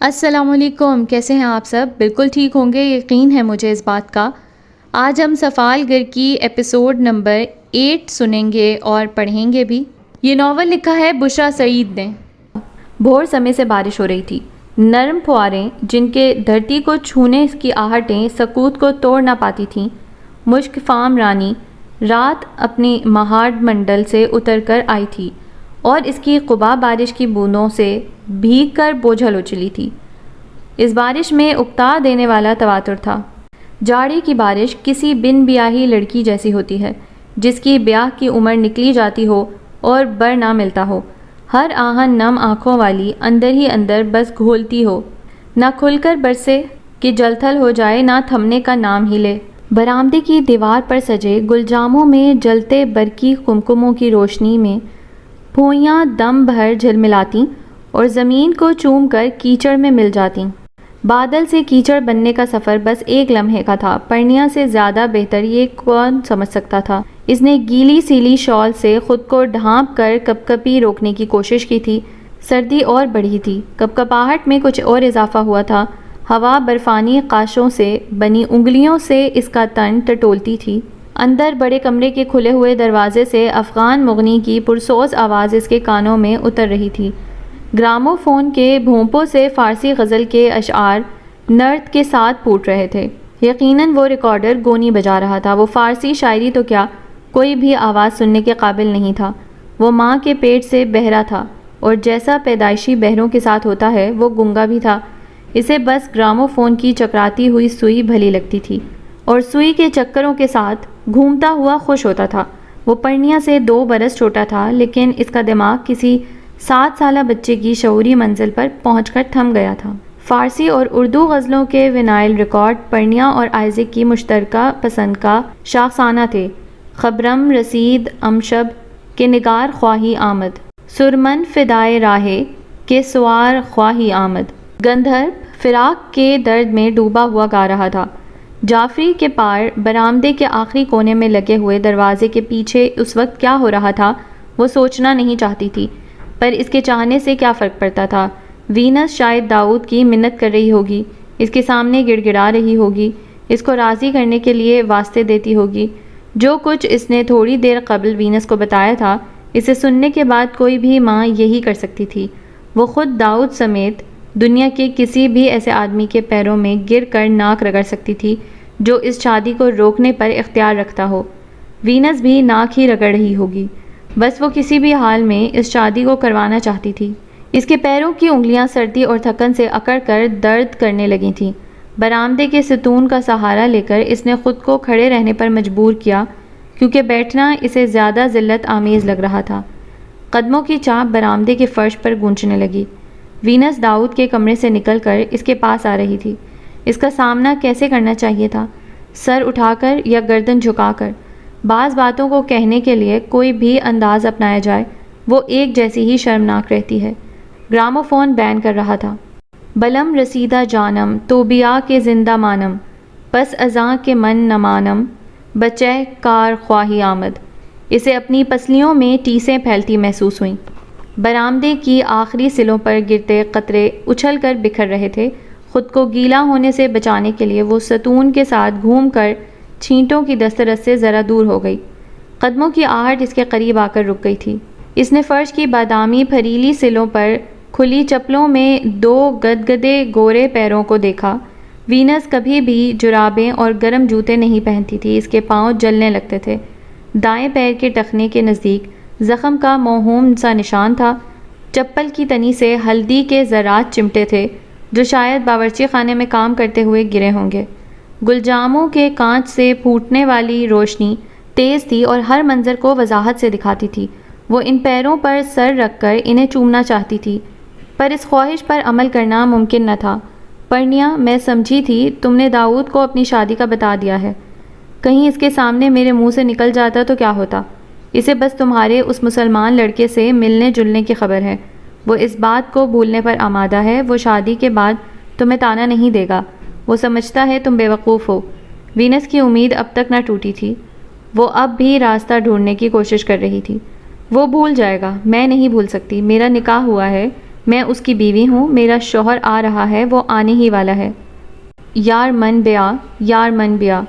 السلام علیکم، کیسے ہیں آپ سب؟ بالکل ٹھیک ہوں گے، یقین ہے مجھے اس بات کا۔ آج ہم سفال گر کی ایپیسوڈ نمبر 8 سنیں گے اور پڑھیں گے بھی۔ یہ ناول لکھا ہے بشرا سعید نے۔ بھور سمے سے بارش ہو رہی تھی۔ نرم پھواریں جن کے دھرتی کو چھونے کی آہٹیں سکوت کو توڑ نہ پاتی تھیں۔ مشک فام رانی رات اپنی مہاڑ منڈل سے اتر کر آئی تھی اور اس کی قبا بارش کی بوندوں سے بھیگ کر بوجھل اچھلی تھی۔ اس بارش میں اکتا دینے والا تواتر تھا۔ جاڑے کی بارش کسی بن بیاہی لڑکی جیسی ہوتی ہے جس کی بیاہ کی عمر نکلی جاتی ہو اور بر نہ ملتا ہو۔ ہر آہن نم آنکھوں والی اندر ہی اندر بس گھولتی ہو، نہ کھل کر برسے کہ جل تھل ہو جائے، نہ تھمنے کا نام ہی لے۔ برآمدے کی دیوار پر سجے گلجاموں میں جلتے برقی کمکموں کی روشنی میں پھوئیاں دم بھر جھلملاتیں اور زمین کو چوم کر کیچڑ میں مل جاتیں۔ بادل سے کیچڑ بننے کا سفر بس ایک لمحے کا تھا۔ پرنیا سے زیادہ بہتر یہ کون سمجھ سکتا تھا؟ اس نے گیلی سیلی شال سے خود کو ڈھانپ کر کپکپی روکنے کی کوشش کی تھی۔ سردی اور بڑھی تھی، کپکپاہٹ میں کچھ اور اضافہ ہوا تھا۔ ہوا برفانی قاشوں سے بنی انگلیوں سے اس کا تن ٹٹولتی تھی۔ اندر بڑے کمرے کے کھلے ہوئے دروازے سے افغان مغنی کی پرسوز آواز اس کے کانوں میں اتر رہی تھی۔ گرامو فون کے بھونپوں سے فارسی غزل کے اشعار نرد کے ساتھ پھوٹ رہے تھے۔ یقیناً وہ ریکارڈر گونی بجا رہا تھا۔ وہ فارسی شاعری تو کیا، کوئی بھی آواز سننے کے قابل نہیں تھا۔ وہ ماں کے پیٹ سے بہرا تھا اور جیسا پیدائشی بہروں کے ساتھ ہوتا ہے وہ گنگا بھی تھا۔ اسے بس گرامو فون کی چکراتی ہوئی سوئی بھلی لگتی تھی اور سوئی کے چکروں کے ساتھ گھومتا ہوا خوش ہوتا تھا۔ وہ پرنیا سے 2 برس چھوٹا تھا، لیکن اس کا دماغ کسی 7 سالہ بچے کی شعوری منزل پر پہنچ کر تھم گیا تھا۔ فارسی اور اردو غزلوں کے وینائل ریکارڈ پرنیا اور آئزک کی مشترکہ پسند کا شاخسانہ تھے۔ خبرم رسید امشب کے نگار خواہی آمد، سرمن فدائے راہے کے سوار خواہی آمد۔ گندھرب فراق کے درد میں ڈوبا ہوا گا رہا تھا۔ جعفری کے پار برآمدے کے آخری کونے میں لگے ہوئے دروازے کے پیچھے اس وقت کیا ہو رہا تھا وہ سوچنا نہیں چاہتی تھی، پر اس کے چاہنے سے کیا فرق پڑتا تھا؟ وینس شاید داؤد کی منت کر رہی ہوگی، اس کے سامنے گڑ گڑا رہی ہوگی، اس کو راضی کرنے کے لیے واسطے دیتی ہوگی۔ جو کچھ اس نے تھوڑی دیر قبل وینس کو بتایا تھا، اسے سننے کے بعد کوئی بھی ماں یہی کر سکتی تھی۔ وہ خود داؤد سمیت دنیا کے کسی بھی ایسے آدمی کے پیروں میں گر کر ناک رگڑ سکتی تھی جو اس شادی کو روکنے پر اختیار رکھتا ہو۔ وینس بھی ناک ہی رگڑ رہی ہوگی، بس وہ کسی بھی حال میں اس شادی کو کروانا چاہتی تھی۔ اس کے پیروں کی انگلیاں سردی اور تھکن سے اکڑ کر درد کرنے لگی تھیں۔ برآمدے کے ستون کا سہارا لے کر اس نے خود کو کھڑے رہنے پر مجبور کیا کیونکہ بیٹھنا اسے زیادہ ذلت آمیز لگ رہا تھا۔ قدموں کی چاپ برآمدے کے فرش پر گونجنے لگی۔ وینس داؤد کے کمرے سے نکل کر اس کے پاس آ رہی تھی۔ اس کا سامنا کیسے کرنا چاہیے تھا؟ سر اٹھا کر یا گردن جھکا کر؟ بعض باتوں کو کہنے کے لیے کوئی بھی انداز اپنایا جائے وہ ایک جیسی ہی شرمناک رہتی ہے۔ گرامو فون بین کر رہا تھا۔ بلم رسیدہ جانم تو بیا کے زندہ مانم، پس ازاں کے من نہ مانم، بچہ کار خواہی آمد۔ اسے اپنی پسلیوں میں ٹیسیں پھیلتی محسوس ہوئیں۔ برآمدے کی آخری سلوں پر گرتے قطرے اچھل کر بکھر رہے تھے۔ خود کو گیلا ہونے سے بچانے کے لیے وہ ستون کے ساتھ گھوم کر چھینٹوں کی دسترس سے ذرا دور ہو گئی۔ قدموں کی آہٹ اس کے قریب آ کر رک گئی تھی۔ اس نے فرش کی بادامی پھریلی سلوں پر کھلی چپلوں میں 2 گدگدے گورے پیروں کو دیکھا۔ وینس کبھی بھی جرابیں اور گرم جوتے نہیں پہنتی تھی، اس کے پاؤں جلنے لگتے تھے۔ دائیں پیر کے ٹخنے کے نزدیک زخم کا موہوم سا نشان تھا۔ چپل کی تنی سے ہلدی کے ذرات چمٹے تھے جو شاید باورچی خانے میں کام کرتے ہوئے گرے ہوں گے۔ گلجاموں کے کانچ سے پھوٹنے والی روشنی تیز تھی اور ہر منظر کو وضاحت سے دکھاتی تھی۔ وہ ان پیروں پر سر رکھ کر انہیں چومنا چاہتی تھی، پر اس خواہش پر عمل کرنا ممکن نہ تھا۔ پرنیا، میں سمجھی تھی تم نے داؤد کو اپنی شادی کا بتا دیا ہے۔ کہیں اس کے سامنے میرے منہ سے نکل جاتا تو کیا ہوتا؟ اسے بس تمہارے اس مسلمان لڑکے سے ملنے جلنے کی خبر ہے۔ وہ اس بات کو بھولنے پر آمادہ ہے۔ وہ شادی کے بعد تمہیں تانا نہیں دے گا۔ وہ سمجھتا ہے تم بیوقوف ہو۔ وینس کی امید اب تک نہ ٹوٹی تھی۔ وہ اب بھی راستہ ڈھونڈنے کی کوشش کر رہی تھی۔ وہ بھول جائے گا، میں نہیں بھول سکتی۔ میرا نکاح ہوا ہے، میں اس کی بیوی ہوں، میرا شوہر آ رہا ہے، وہ آنے ہی والا ہے۔ یار من بیا، یار من بیا۔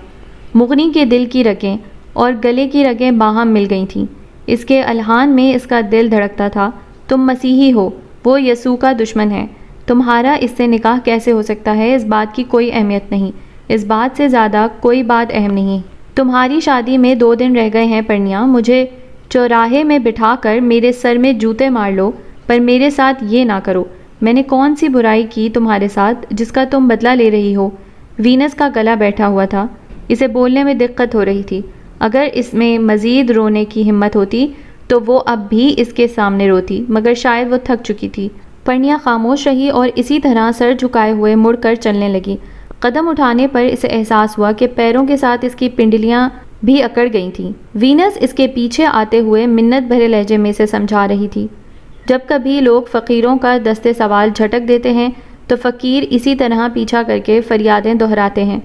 مغنی کے دل کی رگیں اور گلے کی رگیں باہم مل گئی تھیں۔ اس کے الحان میں اس کا دل دھڑکتا تھا۔ تم مسیحی ہو، وہ یسوع کا دشمن ہے، تمہارا اس سے نکاح کیسے ہو سکتا ہے؟ اس بات کی کوئی اہمیت نہیں، اس بات سے زیادہ کوئی بات اہم نہیں۔ تمہاری شادی میں 2 دن رہ گئے ہیں پرنیا، مجھے چوراہے میں بٹھا کر میرے سر میں جوتے مار لو، پر میرے ساتھ یہ نہ کرو۔ میں نے کون سی برائی کی تمہارے ساتھ جس کا تم بدلہ لے رہی ہو؟ وینس کا گلا بیٹھا ہوا تھا، اسے بولنے میں دقت ہو رہی تھی۔ اگر اس میں مزید رونے کی ہمت ہوتی تو وہ اب بھی اس کے سامنے روتی، مگر شاید وہ تھک چکی تھی۔ پرنیا خاموش رہی اور اسی طرح سر جھکائے ہوئے مڑ کر چلنے لگی۔ قدم اٹھانے پر اسے احساس ہوا کہ پیروں کے ساتھ اس کی پنڈلیاں بھی اکڑ گئی تھیں۔ وینس اس کے پیچھے آتے ہوئے منت بھرے لہجے میں اسے سمجھا رہی تھی۔ جب کبھی لوگ فقیروں کا دست سوال جھٹک دیتے ہیں تو فقیر اسی طرح پیچھا کر کے فریادیں دہراتے ہیں۔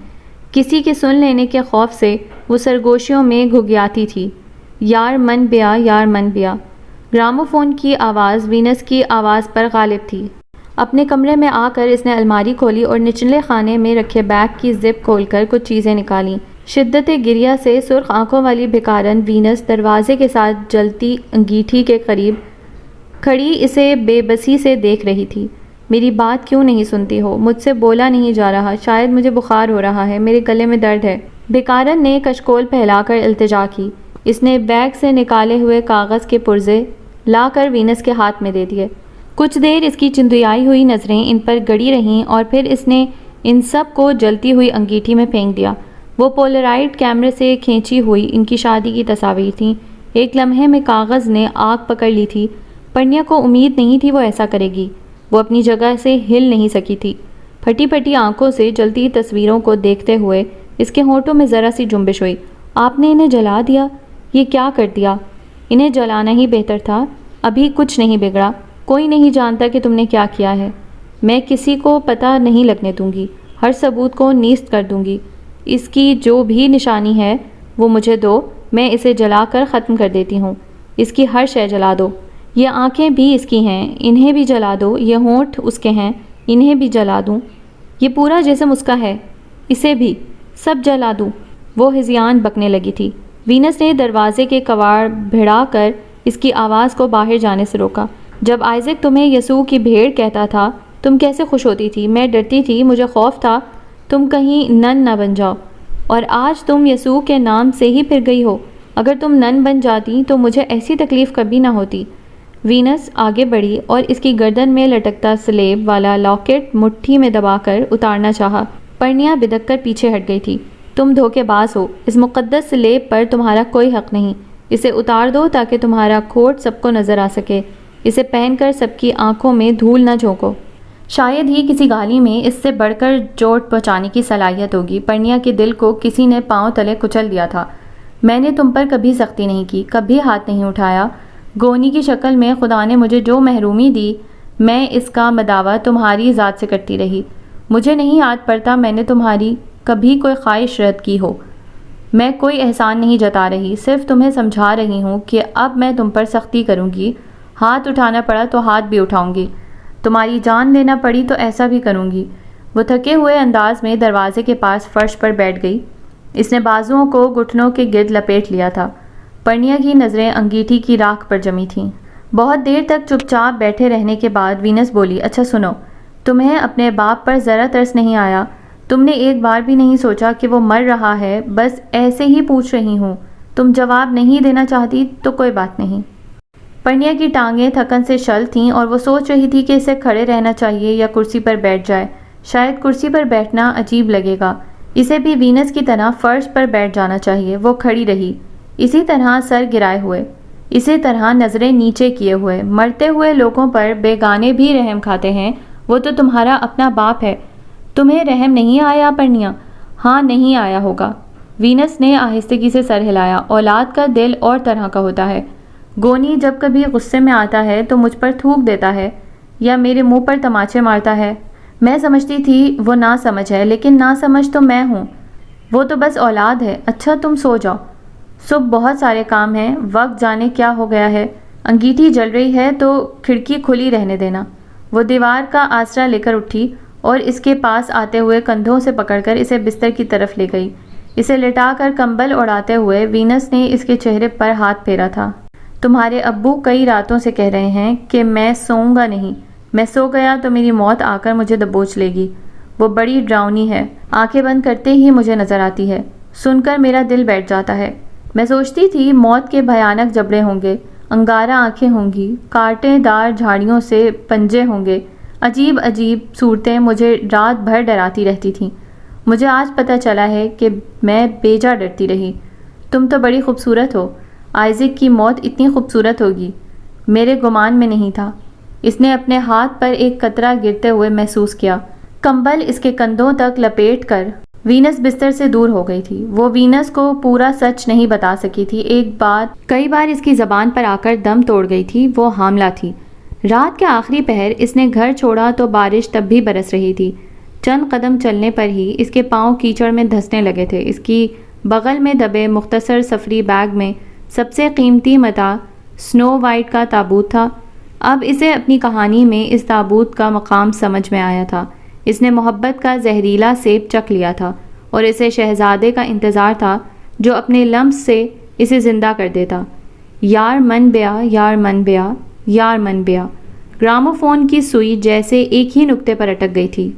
کسی کے سن لینے کے خوف سے وہ سرگوشیوں میں گھگیاتی تھی۔ یار من بیا، یار من بیا۔ گراموفون کی آواز وینس کی آواز پر غالب تھی۔ اپنے کمرے میں آ کر اس نے الماری کھولی اور نچلے خانے میں رکھے بیگ کی زپ کھول کر کچھ چیزیں نکالیں۔ شدت گریہ سے سرخ آنکھوں والی بھکارن وینس دروازے کے ساتھ جلتی انگیٹھی کے قریب کھڑی اسے بے بسی سے دیکھ رہی تھی۔ میری بات کیوں نہیں سنتی ہو؟ مجھ سے بولا نہیں جا رہا، شاید مجھے بخار ہو رہا ہے، میرے گلے میں درد ہے۔ بھکارن نے کشکول پھیلا کر التجا کی۔ اس نے بیگ سے نکالے ہوئے کاغذ کے پرزے لا کر وینس کے ہاتھ میں دے دیے۔ کچھ دیر اس کی چندیائی ہوئی نظریں ان پر گڑی رہیں اور پھر اس نے ان سب کو جلتی ہوئی انگیٹھی میں پھینک دیا۔ وہ پولرائڈ کیمرے سے کھینچی ہوئی ان کی شادی کی تصاویر تھیں۔ ایک لمحے میں کاغذ نے آگ پکڑ لی تھی۔ پرنیا کو امید نہیں تھی وہ ایسا کرے گی۔ وہ اپنی جگہ سے ہل نہیں سکی تھی۔ پھٹی پھٹی آنکھوں سے جلتی تصویروں کو دیکھتے ہوئے اس کے ہونٹوں میں ذرا سی جنبش ہوئی۔ آپ نے انہیں جلا دیا؟ یہ کیا کر دیا؟ انہیں جلانا ہی بہتر تھا۔ ابھی کچھ نہیں بگڑا، کوئی نہیں جانتا کہ تم نے کیا کیا ہے۔ میں کسی کو پتہ نہیں لگنے دوں گی، ہر ثبوت کو نیست کر دوں گی۔ اس کی جو بھی نشانی ہے وہ مجھے دو، میں اسے جلا کر ختم کر دیتی ہوں۔ اس کی ہر شے جلا دو۔ یہ آنکھیں بھی اس کی ہیں، انہیں بھی جلا دو۔ یہ ہونٹ اس کے ہیں، انہیں بھی جلا دوں۔ یہ پورا جسم اس کا ہے، اسے بھی سب جلا دوں۔ وہ ہذیان بکنے لگی تھی۔ وینس نے دروازے کے کواڑ بھڑا کر اس کی آواز کو باہر جانے سے روکا۔ جب آئزک تمہیں یسوع کی بھیڑ کہتا تھا تم کیسے خوش ہوتی تھی؟ میں ڈرتی تھی، مجھے خوف تھا تم کہیں نن نہ بن جاؤ، اور آج تم یسوع کے نام سے ہی پھر گئی ہو۔ اگر تم نن بن جاتی تو مجھے ایسی تکلیف کبھی نہ ہوتی۔ وینس آگے بڑھی اور اس کی گردن میں لٹکتا سلیب والا لاکٹ مٹھی میں دبا کر اتارنا چاہا۔ پرنیا بدک کر پیچھے ہٹ گئی تھی۔ تم دھوکے باز ہو، اس مقدس سلیب پر تمہارا کوئی حق نہیں۔ اسے اتار دو تاکہ تمہارا کھوٹ سب کو نظر آ سکے۔ اسے پہن کر سب کی آنکھوں میں دھول نہ جھونکو۔ شاید ہی کسی گالی میں اس سے بڑھ کر چوٹ پہنچانے کی صلاحیت ہوگی۔ پرنیا کے دل کو کسی نے پاؤں تلے کچل دیا تھا۔ میں نے تم پر کبھی سختی نہیں کی، کبھی ہاتھ نہیں اٹھایا۔ گونی کی شکل میں خدا نے مجھے جو محرومی دی، میں اس کا مداوع تمہاری ذات سے کرتی رہی۔ مجھے نہیں یاد پڑتا میں نے تمہاری کبھی کوئی خواہش رد کی ہو۔ میں کوئی احسان نہیں جتا رہی، صرف تمہیں سمجھا رہی ہوں کہ اب میں تم پر سختی کروں گی۔ ہاتھ اٹھانا پڑا تو ہاتھ بھی اٹھاؤں گی، تمہاری جان لینا پڑی تو ایسا بھی کروں گی۔ وہ تھکے ہوئے انداز میں دروازے کے پاس فرش پر بیٹھ گئی۔ اس نے بازوؤں کو گھٹنوں کے گرد لپیٹ لیا تھا۔ پرنیا کی نظریں انگیٹھی کی راکھ پر جمی تھیں۔ بہت دیر تک چپ چاپ بیٹھے رہنے کے بعد وینس بولی، اچھا سنو، تمہیں اپنے باپ پر ذرا ترس نہیں آیا؟ تم نے ایک بار بھی نہیں سوچا کہ وہ مر رہا ہے؟ بس ایسے ہی پوچھ رہی ہوں۔ تم جواب نہیں دینا چاہتی تو کوئی بات نہیں۔ پرنیا کی ٹانگیں تھکن سے شل تھیں اور وہ سوچ رہی تھی کہ اسے کھڑے رہنا چاہیے یا کرسی پر بیٹھ جائے۔ شاید کرسی پر بیٹھنا عجیب لگے گا، اسے بھی وینس کی طرح فرش پر بیٹھ جانا چاہیے۔ وہ کھڑی رہی، اسی طرح سر گرائے ہوئے، اسی طرح نظریں نیچے کیے ہوئے۔ مرتے ہوئے لوگوں پر بیگانے بھی رحم کھاتے ہیں، وہ تو تمہارا اپنا باپ ہے۔ تمہیں رحم نہیں آیا پرنیا؟ ہاں، نہیں آیا ہوگا۔ وینس نے آہستگی سے سر ہلایا۔ اولاد کا دل اور طرح کا ہوتا ہے۔ گونی جب کبھی غصے میں آتا ہے تو مجھ پر تھوک دیتا ہے یا میرے منہ پر تماچے مارتا ہے۔ میں سمجھتی تھی وہ نا سمجھ ہے، لیکن نا سمجھ تو میں ہوں، وہ تو بس اولاد ہے۔ اچھا تم سو جاؤ، صبح بہت سارے کام ہیں، وقت جانے کیا ہو گیا ہے۔ انگیٹھی جل رہی ہے تو کھڑکی کھلی رہنے دینا۔ وہ دیوار کا آسرا لے کر اٹھی اور اس کے پاس آتے ہوئے کندھوں سے پکڑ کر اسے بستر کی طرف لے گئی۔ اسے لٹا کر کمبل اڑاتے ہوئے وینس نے اس کے چہرے پر ہاتھ پھیرا تھا۔ تمہارے ابو کئی راتوں سے کہہ رہے ہیں کہ میں سوؤں گا نہیں، میں سو گیا تو میری موت آ کر مجھے دبوچ لے گی۔ وہ بڑی ڈراؤنی ہے، آنکھیں بند کرتے ہی مجھے نظر آتی ہے، سن کر میرا دل بیٹھ جاتا ہے۔ میں سوچتی تھی موت کے بھیانک جبڑے ہوں گے، انگارہ آنکھیں ہوں گی، کانٹے دار جھاڑیوں سے پنجے ہوں گے، عجیب عجیب صورتیں مجھے رات بھر ڈراتی رہتی تھیں۔ مجھے آج پتہ چلا ہے کہ میں بیجا ڈرتی رہی۔ تم تو بڑی خوبصورت ہو، آئزک کی موت اتنی خوبصورت ہوگی، میرے گمان میں نہیں تھا۔ اس نے اپنے ہاتھ پر ایک قطرہ گرتے ہوئے محسوس کیا۔ کمبل اس کے کندھوں تک لپیٹ کر وینس بستر سے دور ہو گئی تھی۔ وہ وینس کو پورا سچ نہیں بتا سکی تھی۔ کئی بار اس کی زبان پر آ کر دم توڑ گئی تھی۔ وہ حاملہ تھی۔ رات کے آخری پہر اس نے گھر چھوڑا تو بارش تب بھی برس رہی تھی۔ چند قدم چلنے پر ہی اس کے پاؤں کیچڑ میں دھنسنے لگے تھے۔ اس کی بغل میں دبے مختصر سفری بیگ میں سب سے قیمتی متاع سنو وائٹ کا تابوت تھا۔ اب اسے اپنی کہانی میں اس تابوت کا مقام سمجھ میں آیا تھا۔ اس نے محبت کا زہریلا سیب چکھ لیا تھا اور اسے شہزادے کا انتظار تھا جو اپنے لمس سے اسے زندہ کر دیتا۔ یار من بیا، یار من بیا، یار من بیا۔ گراموفون کی سوئی جیسے ایک ہی نقطے پر اٹک گئی تھی۔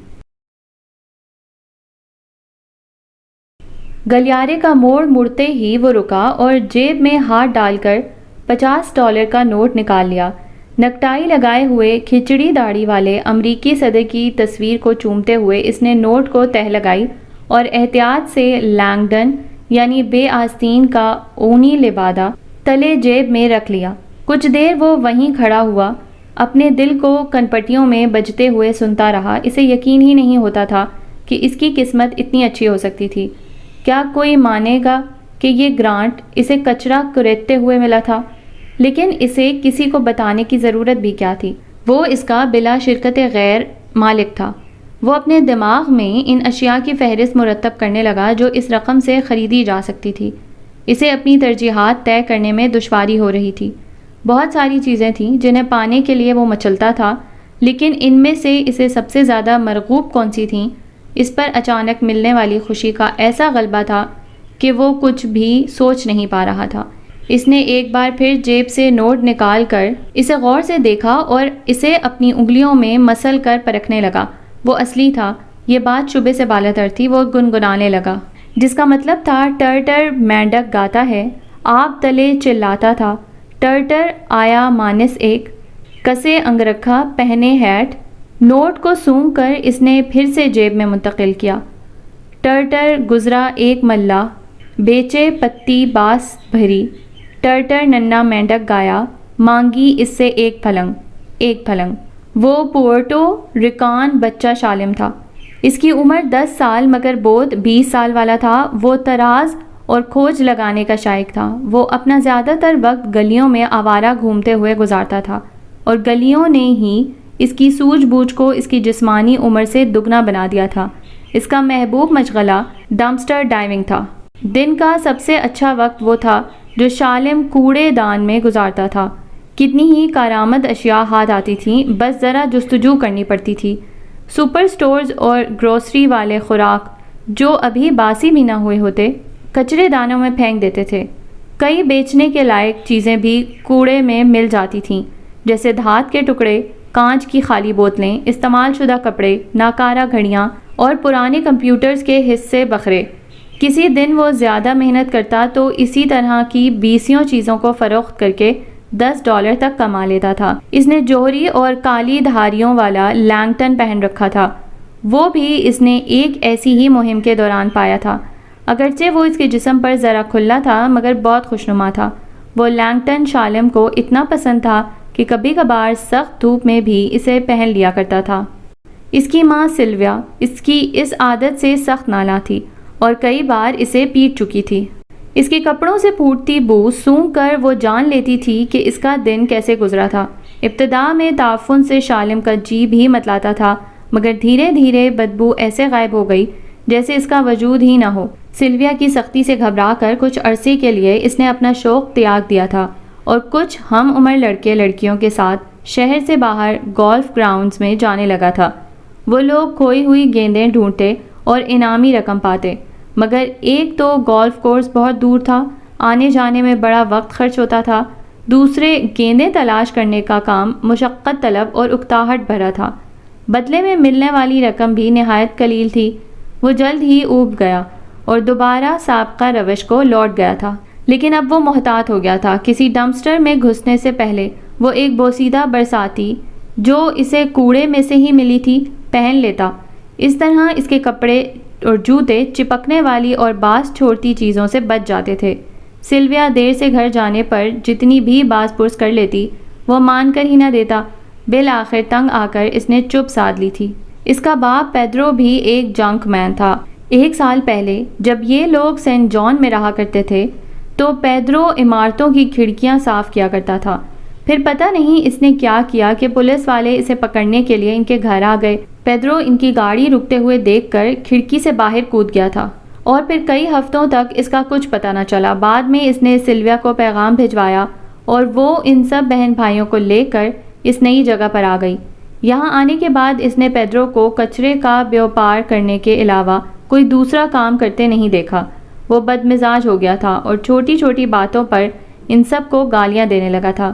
گلیارے کا موڑ مڑتے ہی وہ رکا اور جیب میں ہاتھ ڈال کر $50 کا نوٹ نکال لیا۔ نکٹائی لگائے ہوئے کھچڑی داڑھی والے امریکی صدر کی تصویر کو چومتے ہوئے اس نے نوٹ کو تہ لگائی اور احتیاط سے لینگڈن یعنی بے آستین کا اونی لبادہ تلے جیب میں رکھ لیا۔ کچھ دیر وہ وہیں کھڑا ہوا، اپنے دل کو کنپٹیوں میں بجتے ہوئے سنتا رہا۔ اسے یقین ہی نہیں ہوتا تھا کہ اس کی قسمت اتنی اچھی ہو سکتی تھی۔ کیا کوئی مانے گا کہ یہ گرانٹ اسے کچرا کریدتے ہوئے ملا تھا؟ لیکن اسے کسی کو بتانے کی ضرورت بھی کیا تھی؟ وہ اس کا بلا شرکت غیر مالک تھا۔ وہ اپنے دماغ میں ان اشیاء کی فہرست مرتب کرنے لگا جو اس رقم سے خریدی جا سکتی تھی۔ اسے اپنی ترجیحات طے کرنے میں دشواری ہو رہی تھی۔ بہت ساری چیزیں تھیں جنہیں پانے کے لیے وہ مچلتا تھا، لیکن ان میں سے اسے سب سے زیادہ مرغوب کون سی تھیں؟ اس پر اچانک ملنے والی خوشی کا ایسا غلبہ تھا کہ وہ کچھ بھی سوچ نہیں پا رہا تھا۔ اس نے ایک بار پھر جیب سے نوٹ نکال کر اسے غور سے دیکھا اور اسے اپنی انگلیوں میں مسل کر پرکھنے لگا۔ وہ اصلی تھا، یہ بات شبے سے بالاتر تھی۔ وہ گنگنانے لگا، جس کا مطلب تھا ٹرٹر مینڈک گاتا ہے، آب تلے چلاتا تھا، ٹرٹر آیا مانس ایک، کسے انگرکھا پہنے ہیٹ۔ نوٹ کو سونگھ کر اس نے پھر سے جیب میں منتقل کیا۔ ٹرٹر گزرا ایک ملا، بیچے پتی باس بھری، ٹرٹر ننا مینڈک گایا، مانگی اس سے ایک پھلنگ، ایک پھلنگ۔ وہ پورٹو ریکان بچہ شالم تھا۔ اس کی عمر 10 سال مگر بودھ 20 سال والا تھا۔ وہ تراز اور کھوج لگانے کا شائق تھا۔ وہ اپنا زیادہ تر وقت گلیوں میں آوارہ گھومتے ہوئے گزارتا تھا اور گلیوں نے ہی اس کی سوجھ بوجھ کو اس کی جسمانی عمر سے دگنا بنا دیا تھا۔ اس کا محبوب مشغلہ ڈمپسٹر ڈائیونگ تھا۔ دن کا سب سے اچھا وقت وہ تھا جو شالم کوڑے دان میں گزارتا تھا۔ کتنی ہی کارآمد اشیاء ہاتھ آتی تھیں، بس ذرا جستجو کرنی پڑتی تھی۔ سپر سٹورز اور گروسری والے خوراک جو ابھی باسی بھی نہ ہوئے ہوتے کچرے دانوں میں پھینک دیتے تھے۔ کئی بیچنے کے لائق چیزیں بھی کوڑے میں مل جاتی تھیں، جیسے دھات کے ٹکڑے، کانچ کی خالی بوتلیں، استعمال شدہ کپڑے، ناکارہ گھڑیاں اور پرانے کمپیوٹرز کے حصے بکھرے۔ کسی دن وہ زیادہ محنت کرتا تو اسی طرح کی 20 چیزوں کو فروخت کر کے $10 تک کما لیتا تھا۔ اس نے جوہری اور کالی دھاریوں والا لینگٹن پہن رکھا تھا۔ وہ بھی اس نے ایک ایسی ہی مہم کے دوران پایا تھا۔ اگرچہ وہ اس کے جسم پر ذرا کھلا تھا مگر بہت خوشنما تھا۔ وہ لینگٹن شالم کو اتنا پسند تھا کہ کبھی کبھار سخت دھوپ میں بھی اسے پہن لیا کرتا تھا۔ اس کی ماں سلویا اس کی اس عادت سے سخت نالاں تھی اور کئی بار اسے پیٹ چکی تھی۔ اس کے کپڑوں سے پھوٹتی بو سونگھ کر وہ جان لیتی تھی کہ اس کا دن کیسے گزرا تھا۔ ابتدا میں تعفن سے شالم کا جی بھی متلاتا تھا مگر دھیرے دھیرے بدبو ایسے غائب ہو گئی جیسے اس کا وجود ہی نہ ہو۔ سلویا کی سختی سے گھبرا کر کچھ عرصے کے لیے اس نے اپنا شوق تیاگ دیا تھا اور کچھ ہم عمر لڑکے لڑکیوں کے ساتھ شہر سے باہر گولف گراؤنڈز میں جانے لگا تھا۔ وہ لوگ کھوئی ہوئی گیندیں ڈھونڈتے اور انعامی رقم پاتے، مگر ایک تو گولف کورس بہت دور تھا، آنے جانے میں بڑا وقت خرچ ہوتا تھا، دوسرے گیندیں تلاش کرنے کا کام مشقت طلب اور اکتاہٹ بھرا تھا، بدلے میں ملنے والی رقم بھی نہایت قلیل تھی۔ وہ جلد ہی اوب گیا اور دوبارہ سابقہ روش کو لوٹ گیا تھا، لیکن اب وہ محتاط ہو گیا تھا۔ کسی ڈمپسٹر میں گھسنے سے پہلے وہ ایک بوسیدہ برساتی جو اسے کوڑے میں سے ہی ملی تھی پہن لیتا، اس طرح اس کے کپڑے اور جوتے چپکنے والی اور باس چھوڑتی چیزوں سے بچ جاتے تھے۔ سلویا دیر سے گھر جانے پر جتنی بھی باز پرس کر لیتی وہ مان کر ہی نہ دیتا۔ بالآخر تنگ آ کر اس نے چپ سادھ لی تھی۔ اس کا باپ پیدرو بھی ایک جنک مین تھا۔ 1 سال پہلے جب یہ لوگ سینٹ جان میں رہا کرتے تھے تو پیدرو عمارتوں کی کھڑکیاں صاف کیا کرتا تھا۔ پھر پتہ نہیں اس نے کیا کیا کہ پولیس والے اسے پکڑنے کے لیے ان کے گھر آ گئے۔ پیدرو ان کی گاڑی رکتے ہوئے دیکھ کر کھڑکی سے باہر کود گیا تھا اور پھر کئی ہفتوں تک اس کا کچھ پتہ نہ چلا۔ بعد میں اس نے سلویا کو پیغام بھجوایا اور وہ ان سب بہن بھائیوں کو لے کر اس نئی جگہ پر آ گئی۔ یہاں آنے کے بعد اس نے پیدرو کو کچرے کا بیوپار کرنے کے علاوہ کوئی دوسرا کام کرتے نہیں دیکھا۔ وہ بد مزاج ہو گیا تھا اور چھوٹی چھوٹی باتوں پر ان سب کو گالیاں دینے لگا تھا۔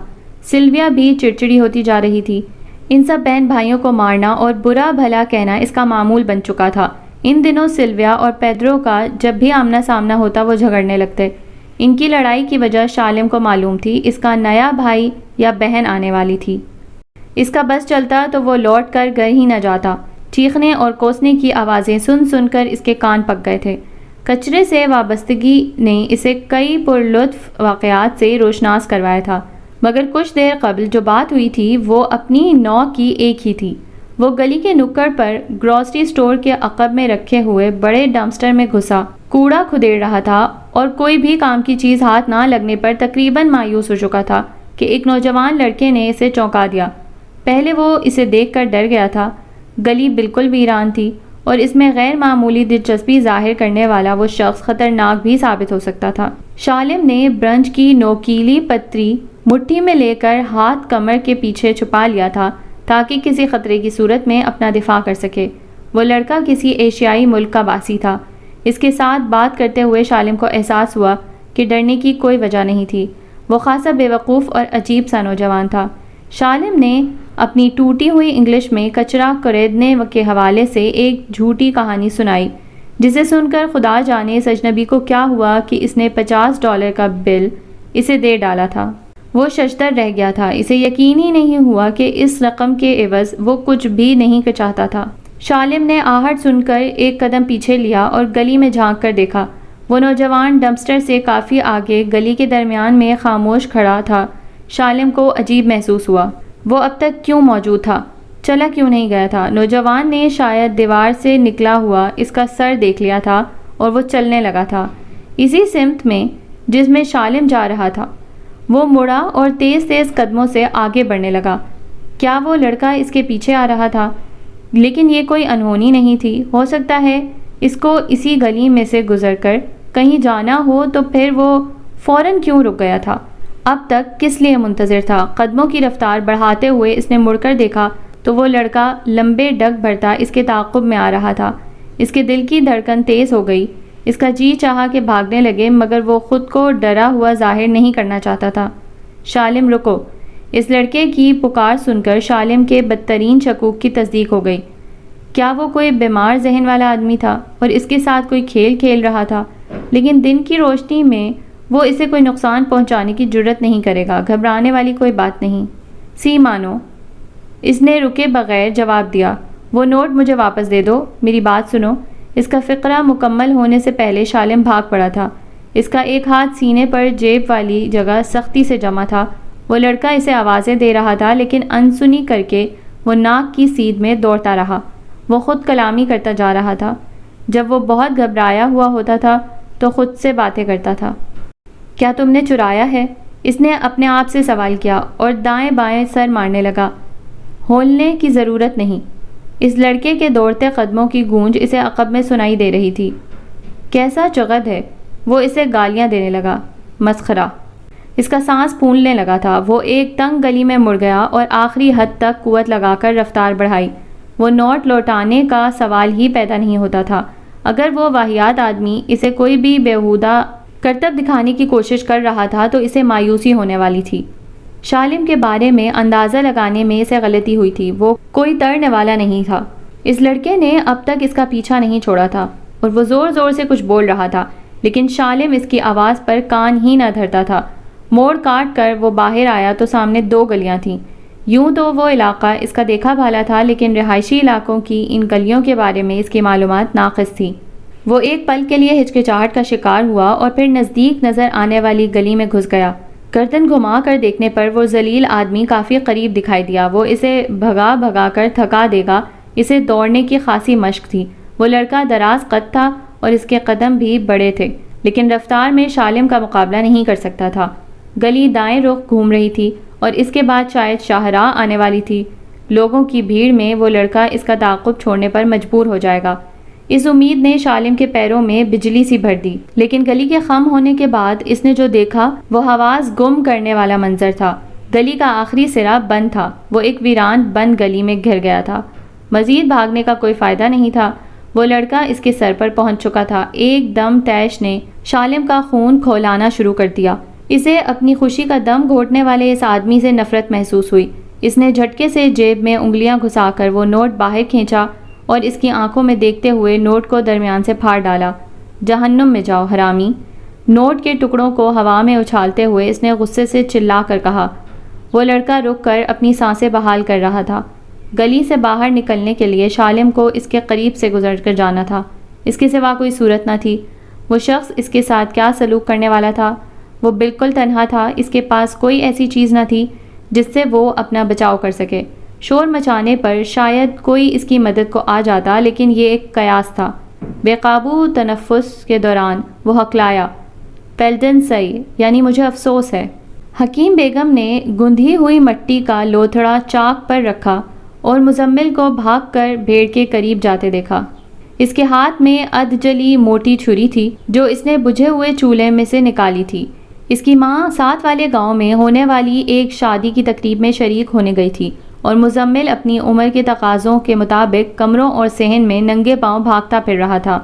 سلویا بھی چڑچڑی ہوتی جا رہی تھی۔ ان سب بہن بھائیوں کو مارنا اور برا بھلا کہنا اس کا معمول بن چکا تھا۔ ان دنوں سلویا اور پیدرو کا جب بھی آمنا سامنا ہوتا وہ جھگڑنے لگتے۔ ان کی لڑائی کی وجہ شالم کو معلوم تھی، اس کا نیا بھائی یا بہن آنے والی تھی۔ اس کا بس چلتا تو وہ لوٹ کر گھر ہی نہ جاتا۔ چیخنے اور کوسنے کی آوازیں سن سن کر اس کے کان پک گئے تھے۔ کچرے سے وابستگی نے اسے کئی پرلطف واقعات سے روشناس کروایا تھا، مگر کچھ دیر قبل جو بات ہوئی تھی وہ اپنی نوع کی ایک ہی تھی۔ وہ گلی کے نکڑ پر گروسری سٹور کے عقب میں رکھے ہوئے بڑے ڈمپسٹر میں گھسا کوڑا کھدیڑ رہا تھا اور کوئی بھی کام کی چیز ہاتھ نہ لگنے پر تقریباً مایوس ہو چکا تھا کہ ایک نوجوان لڑکے نے اسے چونکا دیا۔ پہلے وہ اسے دیکھ کر ڈر گیا تھا۔ گلی بالکل ویران تھی اور اس میں غیر معمولی دلچسپی ظاہر کرنے والا وہ شخص خطرناک بھی ثابت ہو سکتا تھا۔ شالم نے برنج کی نوکیلی پتری مٹھی میں لے کر ہاتھ کمر کے پیچھے چھپا لیا تھا تاکہ کسی خطرے کی صورت میں اپنا دفاع کر سکے۔ وہ لڑکا کسی ایشیائی ملک کا باسی تھا۔ اس کے ساتھ بات کرتے ہوئے شالم کو احساس ہوا کہ ڈرنے کی کوئی وجہ نہیں تھی۔ وہ خاصا بے وقوف اور عجیب سا نوجوان تھا۔ شالم نے اپنی ٹوٹی ہوئی انگلش میں کچرا کریدنے کے حوالے سے ایک جھوٹی کہانی سنائی، جسے سن کر خدا جانے اس اجنبی کو کیا ہوا کہ اس نے $50 کا بل اسے دے ڈالا تھا۔ وہ ششدر رہ گیا تھا۔ اسے یقین ہی نہیں ہوا کہ اس رقم کے عوض وہ کچھ بھی نہیں چاہتا تھا۔ شالم نے آہٹ سن کر ایک قدم پیچھے لیا اور گلی میں جھانک کر دیکھا۔ وہ نوجوان ڈمپسٹر سے کافی آگے گلی کے درمیان میں خاموش کھڑا تھا۔ شالم کو عجیب محسوس ہوا۔ وہ اب تک کیوں موجود تھا؟ چلا کیوں نہیں گیا تھا؟ نوجوان نے شاید دیوار سے نکلا ہوا اس کا سر دیکھ لیا تھا اور وہ چلنے لگا تھا اسی سمت میں جس میں شالم جا رہا تھا۔ وہ مڑا اور تیز تیز قدموں سے آگے بڑھنے لگا۔ کیا وہ لڑکا اس کے پیچھے آ رہا تھا؟ لیکن یہ کوئی انہونی نہیں تھی۔ ہو سکتا ہے اس کو اسی گلی میں سے گزر کر کہیں جانا ہو، تو پھر وہ فوراً کیوں رک گیا تھا؟ اب تک کس لیے منتظر تھا؟ قدموں کی رفتار بڑھاتے ہوئے اس نے مڑ کر دیکھا تو وہ لڑکا لمبے ڈگ بھرتا اس کے تعاقب میں آ رہا تھا۔ اس کے دل کی دھڑکن تیز ہو گئی۔ اس کا جی چاہا کہ بھاگنے لگے، مگر وہ خود کو ڈرا ہوا ظاہر نہیں کرنا چاہتا تھا۔ شالم رکو! اس لڑکے کی پکار سن کر شالم کے بدترین شکوک کی تصدیق ہو گئی۔ کیا وہ کوئی بیمار ذہن والا آدمی تھا اور اس کے ساتھ کوئی کھیل کھیل رہا تھا؟ لیکن دن کی روشنی میں وہ اسے کوئی نقصان پہنچانے کی جرت نہیں کرے گا۔ گھبرانے والی کوئی بات نہیں۔ سی مانو! اس نے رکے بغیر جواب دیا۔ وہ نوٹ مجھے واپس دے دو۔ میری بات سنو۔ اس کا فقرہ مکمل ہونے سے پہلے شالم بھاگ پڑا تھا۔ اس کا ایک ہاتھ سینے پر جیب والی جگہ سختی سے جمع تھا۔ وہ لڑکا اسے آوازیں دے رہا تھا، لیکن انسنی کر کے وہ ناک کی سیدھ میں دوڑتا رہا۔ وہ خود کلامی کرتا جا رہا تھا۔ جب وہ بہت گھبرایا ہوا ہوتا تھا تو خود سے باتیں کرتا تھا۔ کیا تم نے چرایا ہے؟ اس نے اپنے آپ سے سوال کیا اور دائیں بائیں سر مارنے لگا۔ ہولنے کی ضرورت نہیں۔ اس لڑکے کے دوڑتے قدموں کی گونج اسے عقب میں سنائی دے رہی تھی۔ کیسا چغد ہے! وہ اسے گالیاں دینے لگا۔ مسخرہ! اس کا سانس پھولنے لگا تھا۔ وہ ایک تنگ گلی میں مڑ گیا اور آخری حد تک قوت لگا کر رفتار بڑھائی۔ وہ نوٹ لوٹانے کا سوال ہی پیدا نہیں ہوتا تھا۔ اگر وہ واہیات آدمی اسے کوئی بھی بیہودہ کرتب دکھانے کی کوشش کر رہا تھا تو اسے مایوسی ہونے والی تھی۔ شالم کے بارے میں اندازہ لگانے میں اسے غلطی ہوئی تھی۔ وہ کوئی ترنے والا نہیں تھا۔ اس لڑکے نے اب تک اس کا پیچھا نہیں چھوڑا تھا اور وہ زور زور سے کچھ بول رہا تھا، لیکن شالم اس کی آواز پر کان ہی نہ دھرتا تھا۔ موڑ کاٹ کر وہ باہر آیا تو سامنے 2 گلیاں تھیں۔ یوں تو وہ علاقہ اس کا دیکھا بھالا تھا، لیکن رہائشی علاقوں کی ان گلیوں کے بارے میں اس کی معلومات ناقص تھی۔ وہ ایک پل کے لیے ہچکچاہٹ کا شکار ہوا اور پھر نزدیک نظر آنے والی گلی میں گھس گیا۔ گردن گھما کر دیکھنے پر وہ ذلیل آدمی کافی قریب دکھائی دیا۔ وہ اسے بھگا بھگا کر تھکا دے گا۔ اسے دوڑنے کی خاصی مشق تھی۔ وہ لڑکا دراز قد تھا اور اس کے قدم بھی بڑے تھے، لیکن رفتار میں شالم کا مقابلہ نہیں کر سکتا تھا۔ گلی دائیں رخ گھوم رہی تھی اور اس کے بعد شاید شاہراہ آنے والی تھی۔ لوگوں کی بھیڑ میں وہ لڑکا اس کا تعاقب چھوڑنے پر مجبور ہو جائے گا۔ اس امید نے شالم کے پیروں میں بجلی سی بھر دی، لیکن گلی کے خم ہونے کے بعد اس نے جو دیکھا وہ حواس گم کرنے والا منظر تھا۔ گلی کا آخری سرا بند تھا۔ وہ ایک ویران بند گلی میں گھر گیا تھا۔ مزید بھاگنے کا کوئی فائدہ نہیں تھا۔ وہ لڑکا اس کے سر پر پہنچ چکا تھا۔ ایک دم تیش نے شالم کا خون کھولانا شروع کر دیا۔ اسے اپنی خوشی کا دم گھونٹنے والے اس آدمی سے نفرت محسوس ہوئی۔ اس نے جھٹکے سے جیب میں انگلیاں گھسا کر وہ نوٹ باہر کھینچا اور اس کی آنکھوں میں دیکھتے ہوئے نوٹ کو درمیان سے پھاڑ ڈالا۔ جہنم میں جاؤ حرامی! نوٹ کے ٹکڑوں کو ہوا میں اچھالتے ہوئے اس نے غصے سے چلا کر کہا۔ وہ لڑکا رک کر اپنی سانسیں بحال کر رہا تھا۔ گلی سے باہر نکلنے کے لیے شالم کو اس کے قریب سے گزر کر جانا تھا۔ اس کے سوا کوئی صورت نہ تھی۔ وہ شخص اس کے ساتھ کیا سلوک کرنے والا تھا؟ وہ بالکل تنہا تھا۔ اس کے پاس کوئی ایسی چیز نہ تھی جس سے وہ اپنا بچاؤ کر سکے۔ شور مچانے پر شاید کوئی اس کی مدد کو آ جاتا، لیکن یہ ایک قیاس تھا۔ بے قابو تنفس کے دوران وہ ہکلایا، پیلٹن سی، یعنی مجھے افسوس ہے۔ حکیم بیگم نے گندھی ہوئی مٹی کا لوتھڑا چاک پر رکھا اور مزمل کو بھاگ کر بھیڑ کے قریب جاتے دیکھا۔ اس کے ہاتھ میں ادھ جلی موٹی چھری تھی جو اس نے بجھے ہوئے چولہے میں سے نکالی تھی۔ اس کی ماں ساتھ والے گاؤں میں ہونے والی ایک شادی کی تقریب میں شریک ہونے گئی تھی اور مزمل اپنی عمر کے تقاضوں کے مطابق کمروں اور صحن میں ننگے پاؤں بھاگتا پھر رہا تھا۔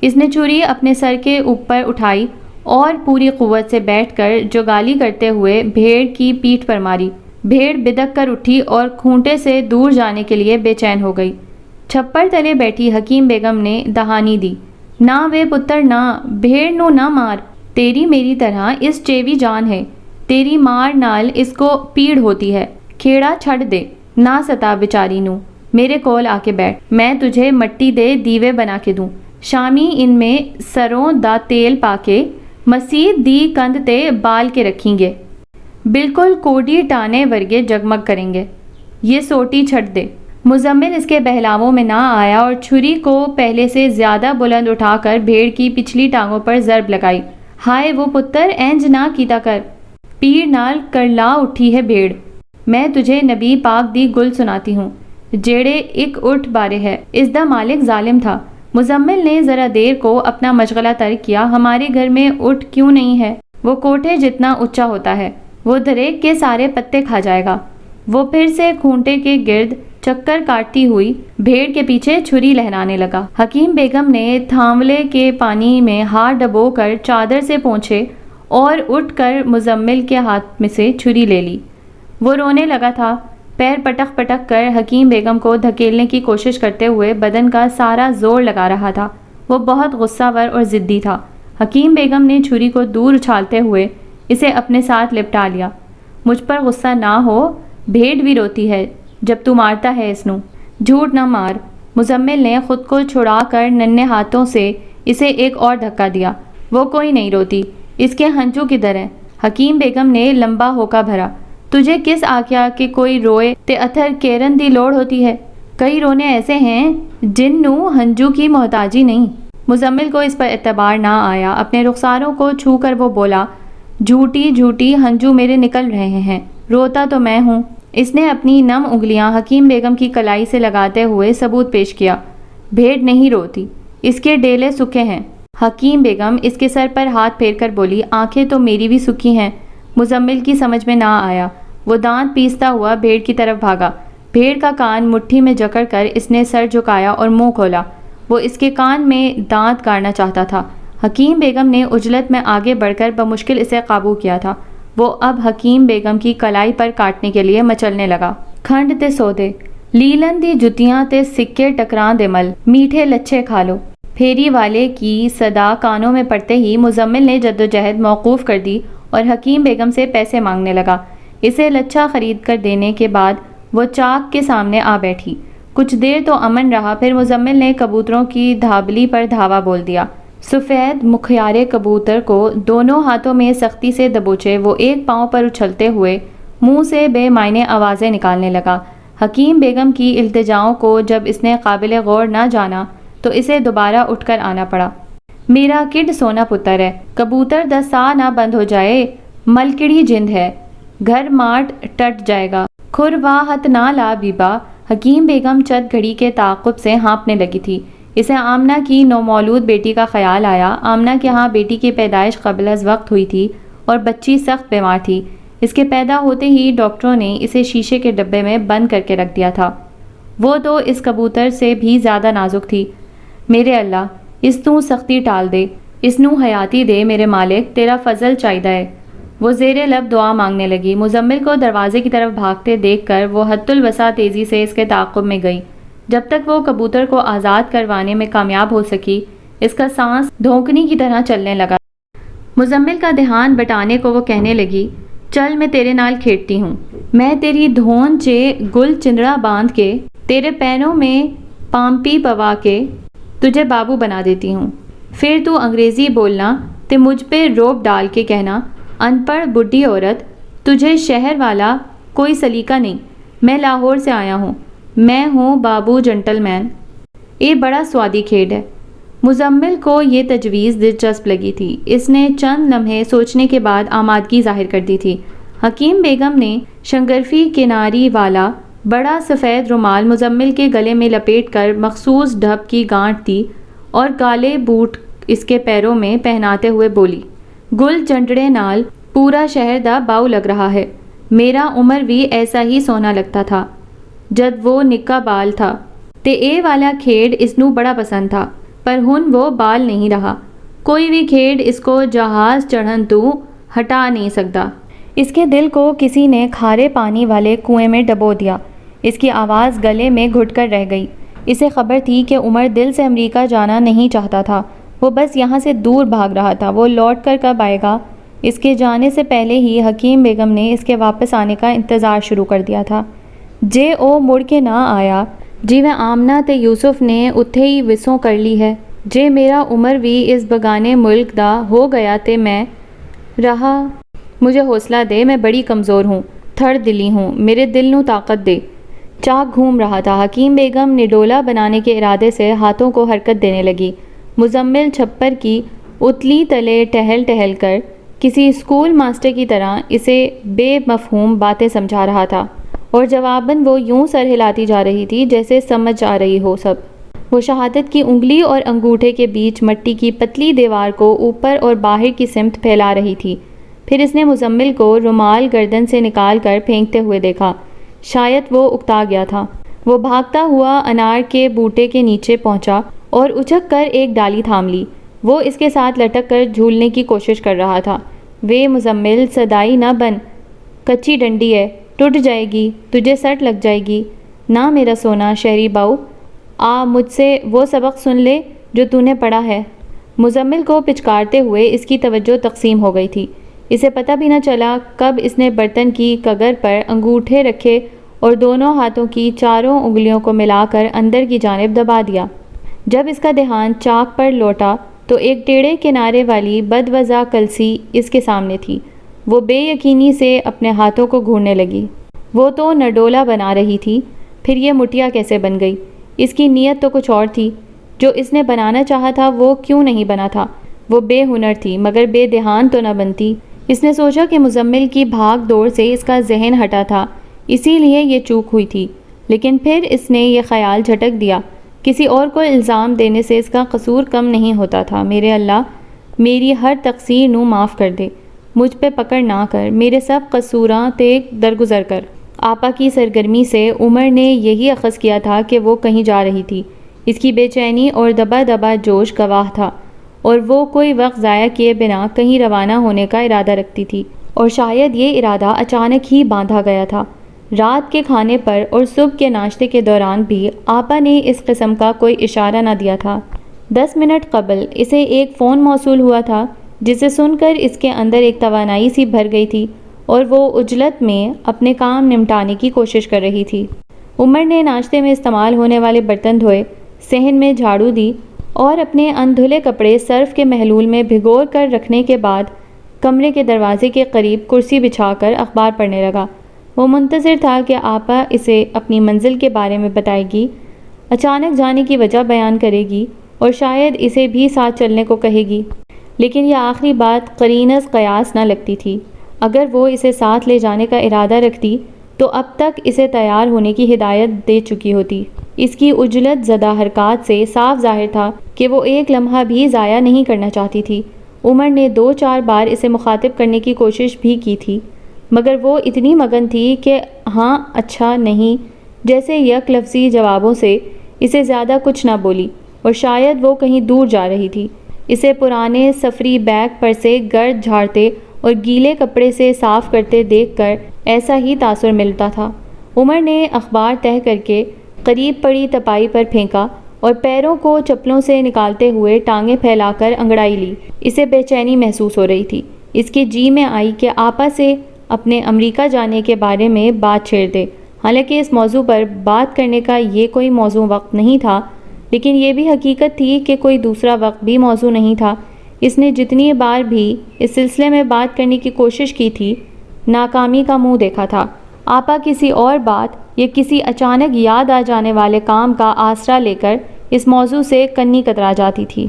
اس نے چھری اپنے سر کے اوپر اٹھائی اور پوری قوت سے بیٹھ کر جوگالی کرتے ہوئے بھیڑ کی پیٹھ پر ماری۔ بھیڑ بدک کر اٹھی اور کھونٹے سے دور جانے کے لیے بے چین ہو گئی۔ چھپر تلے بیٹھی حکیم بیگم نے دہانی دی، نہ وے پتر نہ، بھیڑ نو نہ مار، تیری میری طرح اس چیوی جان ہے، تیری مار نال اس کو پیڑ ہوتی ہے، کھیڑا چھڑ دے، نہ ستا بیچاری نو، میرے کول آ کے بیٹھ، میں تجھے مٹی دے دیوے بنا کے دوں، شامی ان میں سروں دا تیل پا کے مسید دی کند تے بال کے رکھیں گے، بالکل کوڈی ٹانے ورگے جگمگ کریں گے، یہ سوٹی چھٹ دے۔ مزمل اس کے بہلاووں میں نہ آیا اور چھری کو پہلے سے زیادہ بلند اٹھا کر بھیڑ کی پچھلی ٹانگوں پر ضرب لگائی۔ ہائے وہ پتر اینج نہ کیتا کر، پیر نال کرلا اٹھی ہے بھیڑ، میں تجھے نبی پاک دی گل سناتی ہوں، جیڑے ایک اٹھ بارے ہے، اس دا مالک ظالم تھا۔ مزمل نے ذرا دیر کو اپنا مشغلہ ترک کیا۔ ہمارے گھر میں اٹھ کیوں نہیں ہے؟ وہ کوٹھے جتنا اونچا ہوتا ہے، وہ دریک کے سارے پتے کھا جائے گا۔ وہ پھر سے کھونٹے کے گرد چکر کاٹتی ہوئی بھیڑ کے پیچھے چھری لہرانے لگا۔ حکیم بیگم نے تھاملے کے پانی میں ہاتھ ڈبو کر چادر سے پونچھے اور اٹھ کر مزمل کے ہاتھ میں سے چھری لے لی۔ وہ رونے لگا تھا، پیر پٹک پٹک کر حکیم بیگم کو دھکیلنے کی کوشش کرتے ہوئے بدن کا سارا زور لگا رہا تھا۔ وہ بہت غصہ ور اور ضدی تھا۔ حکیم بیگم نے چھری کو دور اچھالتے ہوئے اسے اپنے ساتھ لپٹا لیا۔ مجھ پر غصہ نہ ہو، بھیڑ بھی روتی ہے جب تو مارتا ہے اس نو، جھوٹ نہ مار۔ مزمل نے خود کو چھڑا کر ننھے ہاتھوں سے اسے ایک اور دھکا دیا۔ وہ کوئی نہیں روتی، اس کے ہنجو کدھر ہیں؟ حکیم بیگم نے لمبا ہوکا بھرا، تجھے کس آکھیا کہ کوئی روئے تے اتھر کیرن دی لوڑ ہوتی ہے؟ کئی رونے ایسے ہیں جن نو ہنجو کی محتاجی نہیں۔ مزمل کو اس پر اعتبار نہ آیا۔ اپنے رخساروں کو چھو کر وہ بولا، جھوٹی جھوٹی ہنجو میرے نکل رہے ہیں، روتا تو میں ہوں۔ اس نے اپنی نم انگلیاں حکیم بیگم کی کلائی سے لگاتے ہوئے ثبوت پیش کیا، بھیڑ نہیں روتی، اس کے ڈیلے سکھے ہیں۔ حکیم بیگم اس کے سر پر ہاتھ پھیر کر بولی، آنکھیں تو میری بھی سکھی ہیں، مزمل کی سمجھ میں نہ آیا۔ وہ دانت پیستا ہوا بھیڑ کی طرف بھاگا۔ بھیڑ کا کان مٹھی میں جکڑ کر اس نے سر جھکایا اور منہ کھولا۔ وہ اس کے کان میں دانت گاڑنا چاہتا تھا۔ حکیم بیگم نے عجلت میں آگے بڑھ کر بمشکل اسے قابو کیا تھا۔ وہ اب حکیم بیگم کی کلائی پر کاٹنے کے لیے مچلنے لگا۔ کھنڈ تے سودے، لیلن دی جتیاں تے سکے ٹکران دے مل، میٹھے لچھے کھا لو۔ پھیری والے کی صدا کانوں میں پڑتے ہی مزمل نے جدوجہد موقوف کر دی اور حکیم بیگم سے پیسے مانگنے لگا۔ اسے لچھا خرید کر دینے کے بعد وہ چاک کے سامنے آ بیٹھی۔ کچھ دیر تو امن رہا، پھر مزمل نے کبوتروں کی دھابلی پر دھاوا بول دیا۔ سفید مکھیارے کبوتر کو دونوں ہاتھوں میں سختی سے دبوچے وہ ایک پاؤں پر اچھلتے ہوئے منہ سے بے معنی آوازیں نکالنے لگا۔ حکیم بیگم کی التجاؤں کو جب اس نے قابل غور نہ جانا تو اسے دوبارہ اٹھ کر آنا پڑا۔ میرا کڈ سونا پتر ہے، کبوتر دا سا نہ بند ہو جائے، ملکڑی جند ہے، گھر ماٹ ٹٹ جائے گا، کھر واہت نہ لا بیبا۔ حکیم بیگم چند گھڑی کے تعاقب سے ہانپنے لگی تھی۔ اسے آمنہ کی نومولود بیٹی کا خیال آیا۔ آمنہ کے ہاں بیٹی کی پیدائش قبل از وقت ہوئی تھی اور بچی سخت بیمار تھی۔ اس کے پیدا ہوتے ہی ڈاکٹروں نے اسے شیشے کے ڈبے میں بند کر کے رکھ دیا تھا۔ وہ تو اس کبوتر سے بھی زیادہ نازک تھی۔ میرے اللہ، اس تو سختی ٹال دے، اس نو حیاتی دے میرے مالک، تیرا فضل چاہیدا ہے۔ وہ زیر لب دعا مانگنے لگی۔ مزمل کو دروازے کی طرف بھاگتے دیکھ کر وہ حد الوسع تیزی سے اس کے تعاقب میں گئی۔ جب تک وہ کبوتر کو آزاد کروانے میں کامیاب ہو سکی، اس کا سانس دھونکنی کی طرح چلنے لگا۔ مزمل کا دھیان بٹانے کو وہ کہنے لگی، چل میں تیرے نال کھیڑتی ہوں، میں تیری دھون چے گل چندڑا باندھ کے، تیرے پیروں میں پامپی پوا کے تجھے بابو بنا دیتی ہوں۔ پھر تو انگریزی بولنا تے مجھ پہ روب ڈال کے کہنا، ان پڑھ بڈھی عورت، تجھے شہر والا کوئی سلیقہ نہیں، میں لاہور سے آیا ہوں، میں ہوں بابو جنٹل مین۔ یہ بڑا سوادی کھیڈ ہے۔ مزمل کو یہ تجویز دلچسپ لگی تھی۔ اس نے چند لمحے سوچنے کے بعد آمادگی ظاہر کر دی تھی۔ حکیم بیگم نے شنگرفی کناری والا بڑا سفید رومال مزمل کے گلے میں لپیٹ کر مخصوص ڈھب کی گانٹھ دی اور کالے بوٹ اس کے پیروں میں پہناتے ہوئے بولی، گل چنڈڑے نال پورا شہر دا باؤ لگ رہا ہے۔ میرا عمر بھی ایسا ہی سونا لگتا تھا جد وہ نکا بال تھا، تے اے والا کھیڈ اس نو بڑا پسند تھا، پر ہن وہ بال نہیں رہا۔ کوئی بھی کھیڈ اس کو جہاز چڑھن تو ہٹا نہیں سکتا۔ اس کے دل کو کسی نے کھارے پانی والے کنویں میں ڈبو دیا۔ اس کی آواز گلے میں گھٹ کر رہ گئی۔ اسے خبر تھی کہ عمر دل سے امریکہ جانا نہیں چاہتا تھا، وہ بس یہاں سے دور بھاگ رہا تھا۔ وہ لوٹ کر کب آئے گا؟ اس کے جانے سے پہلے ہی حکیم بیگم نے اس کے واپس آنے کا انتظار شروع کر دیا تھا۔ جے او مڑ کے نہ آیا، جی میں آمنہ تے یوسف نے اتھے ہی وسوں کر لی ہے، جے میرا عمر بھی اس بگانے ملک دا ہو گیا تے میں رہا، مجھے حوصلہ دے، میں بڑی کمزور ہوں، تھڑ دلی ہوں، میرے دل نو طاقت دے۔ چاک گھوم رہا تھا۔ حکیم بیگم نڈولا بنانے کے ارادے سے ہاتھوں کو حرکت دینے لگی۔ مزمل چھپر کی اتلی تلے ٹہل ٹہل کر کسی اسکول ماسٹر کی طرح اسے بے مفہوم باتیں سمجھا رہا تھا، اور جواباً وہ یوں سر ہلاتی جا رہی تھی جیسے سمجھ آ رہی ہو سب۔ وہ شہادت کی انگلی اور انگوٹھے کے بیچ مٹی کی پتلی دیوار کو اوپر اور باہر کی سمت پھیلا رہی تھی۔ پھر اس نے مزمل کو رومال گردن سے نکال کر پھینکتے ہوئے دیکھا۔ شاید وہ اکتا گیا تھا۔ وہ بھاگتا ہوا انار کے بوٹے کے نیچے پہنچا اور اچک کر ایک ڈالی تھام لی۔ وہ اس کے ساتھ لٹک کر جھولنے کی کوشش کر رہا تھا۔ وے مزمل، صدائی نہ بن، کچی ڈنڈی ہے، ٹوٹ جائے گی، تجھے سٹ لگ جائے گی۔ نہ میرا سونا شہری باؤ، آ مجھ سے وہ سبق سن لے جو تو نے پڑھا ہے۔ مزمل کو پچکارتے ہوئے اس کی توجہ تقسیم ہو گئی تھی۔ اسے پتہ بھی نہ چلا کب اس نے برتن کی کگر پر انگوٹھے رکھے اور دونوں ہاتھوں کی چاروں انگلیوں کو ملا کر اندر کی جانب دبا دیا۔ جب اس کا دھیان چاک پر لوٹا تو ایک ٹیڑھے کنارے والی بدوضع کلسی اس کے سامنے تھی۔ وہ بے یقینی سے اپنے ہاتھوں کو گھورنے لگی۔ وہ تو نڈولا بنا رہی تھی، پھر یہ مٹیا کیسے بن گئی؟ اس کی نیت تو کچھ اور تھی۔ جو اس نے بنانا چاہا تھا وہ کیوں نہیں بنا تھا؟ وہ بے ہنر تھی مگر بے دھیان تو نہ بنتی۔ اس نے سوچا کہ مزمل کی بھاگ دوڑ سے اس کا ذہن ہٹا تھا، اسی لیے یہ چوک ہوئی تھی۔ لیکن پھر اس نے یہ خیال جھٹک دیا، کسی اور کو الزام دینے سے اس کا قصور کم نہیں ہوتا تھا۔ میرے اللہ، میری ہر تقصیر نو معاف کر دے۔ مجھ پہ پکڑ نہ کر، میرے سب قصوراں تے درگزر کر۔ آپا کی سرگرمی سے عمر نے یہی اخذ کیا تھا کہ وہ کہیں جا رہی تھی۔ اس کی بے چینی اور دبا دبا جوش گواہ تھا، اور وہ کوئی وقت ضائع کیے بنا کہیں روانہ ہونے کا ارادہ رکھتی تھی، اور شاید یہ ارادہ اچانک ہی باندھا گیا تھا۔ رات کے کھانے پر اور صبح کے ناشتے کے دوران بھی آپا نے اس قسم کا کوئی اشارہ نہ دیا تھا۔ 10 منٹ قبل اسے ایک فون موصول ہوا تھا، جسے سن کر اس کے اندر ایک توانائی سی بھر گئی تھی، اور وہ عجلت میں اپنے کام نمٹانے کی کوشش کر رہی تھی۔ عمر نے ناشتے میں استعمال ہونے والے برتن دھوئے، صحن میں جھاڑو دی، اور اپنے اندھلے کپڑے سرف کے محلول میں بھگو کر رکھنے کے بعد کمرے کے دروازے کے قریب کرسی بچھا کر اخبار پڑھنے لگا۔ وہ منتظر تھا کہ آپا اسے اپنی منزل کے بارے میں بتائے گی، اچانک جانے کی وجہ بیان کرے گی، اور شاید اسے بھی ساتھ چلنے کو کہے گی، لیکن یہ آخری بات قرین از قیاس نہ لگتی تھی۔ اگر وہ اسے ساتھ لے جانے کا ارادہ رکھتی تو اب تک اسے تیار ہونے کی ہدایت دے چکی ہوتی۔ اس کی عجلت زدہ حرکات سے صاف ظاہر تھا کہ وہ ایک لمحہ بھی ضائع نہیں کرنا چاہتی تھی۔ عمر نے 2-4 بار اسے مخاطب کرنے کی کوشش بھی کی تھی، مگر وہ اتنی مگن تھی کہ ہاں، اچھا، نہیں جیسے یک لفظی جوابوں سے اسے زیادہ کچھ نہ بولی، اور شاید وہ کہیں دور جا رہی تھی۔ اسے پرانے سفری بیگ پر سے گرد جھاڑتے اور گیلے کپڑے سے صاف کرتے دیکھ کر ایسا ہی تاثر ملتا تھا۔ عمر نے اخبار تہہ کر کے قریب پڑی تپائی پر پھینکا اور پیروں کو چپلوں سے نکالتے ہوئے ٹانگیں پھیلا کر انگڑائی لی۔ اسے بے چینی محسوس ہو رہی تھی۔ اس کے جی میں آئی کہ آپا سے اپنے امریکہ جانے کے بارے میں بات چھیڑ دے۔ حالانکہ اس موضوع پر بات کرنے کا یہ کوئی موزوں وقت نہیں تھا، لیکن یہ بھی حقیقت تھی کہ کوئی دوسرا وقت بھی موزوں نہیں تھا۔ اس نے جتنی بار بھی اس سلسلے میں بات کرنے کی کوشش کی تھی، ناکامی کا منہ دیکھا تھا۔ آپا کسی اور بات یا کسی اچانک یاد آ جانے والے کام کا آسرا لے کر اس موضوع سے کنی کترا جاتی تھی۔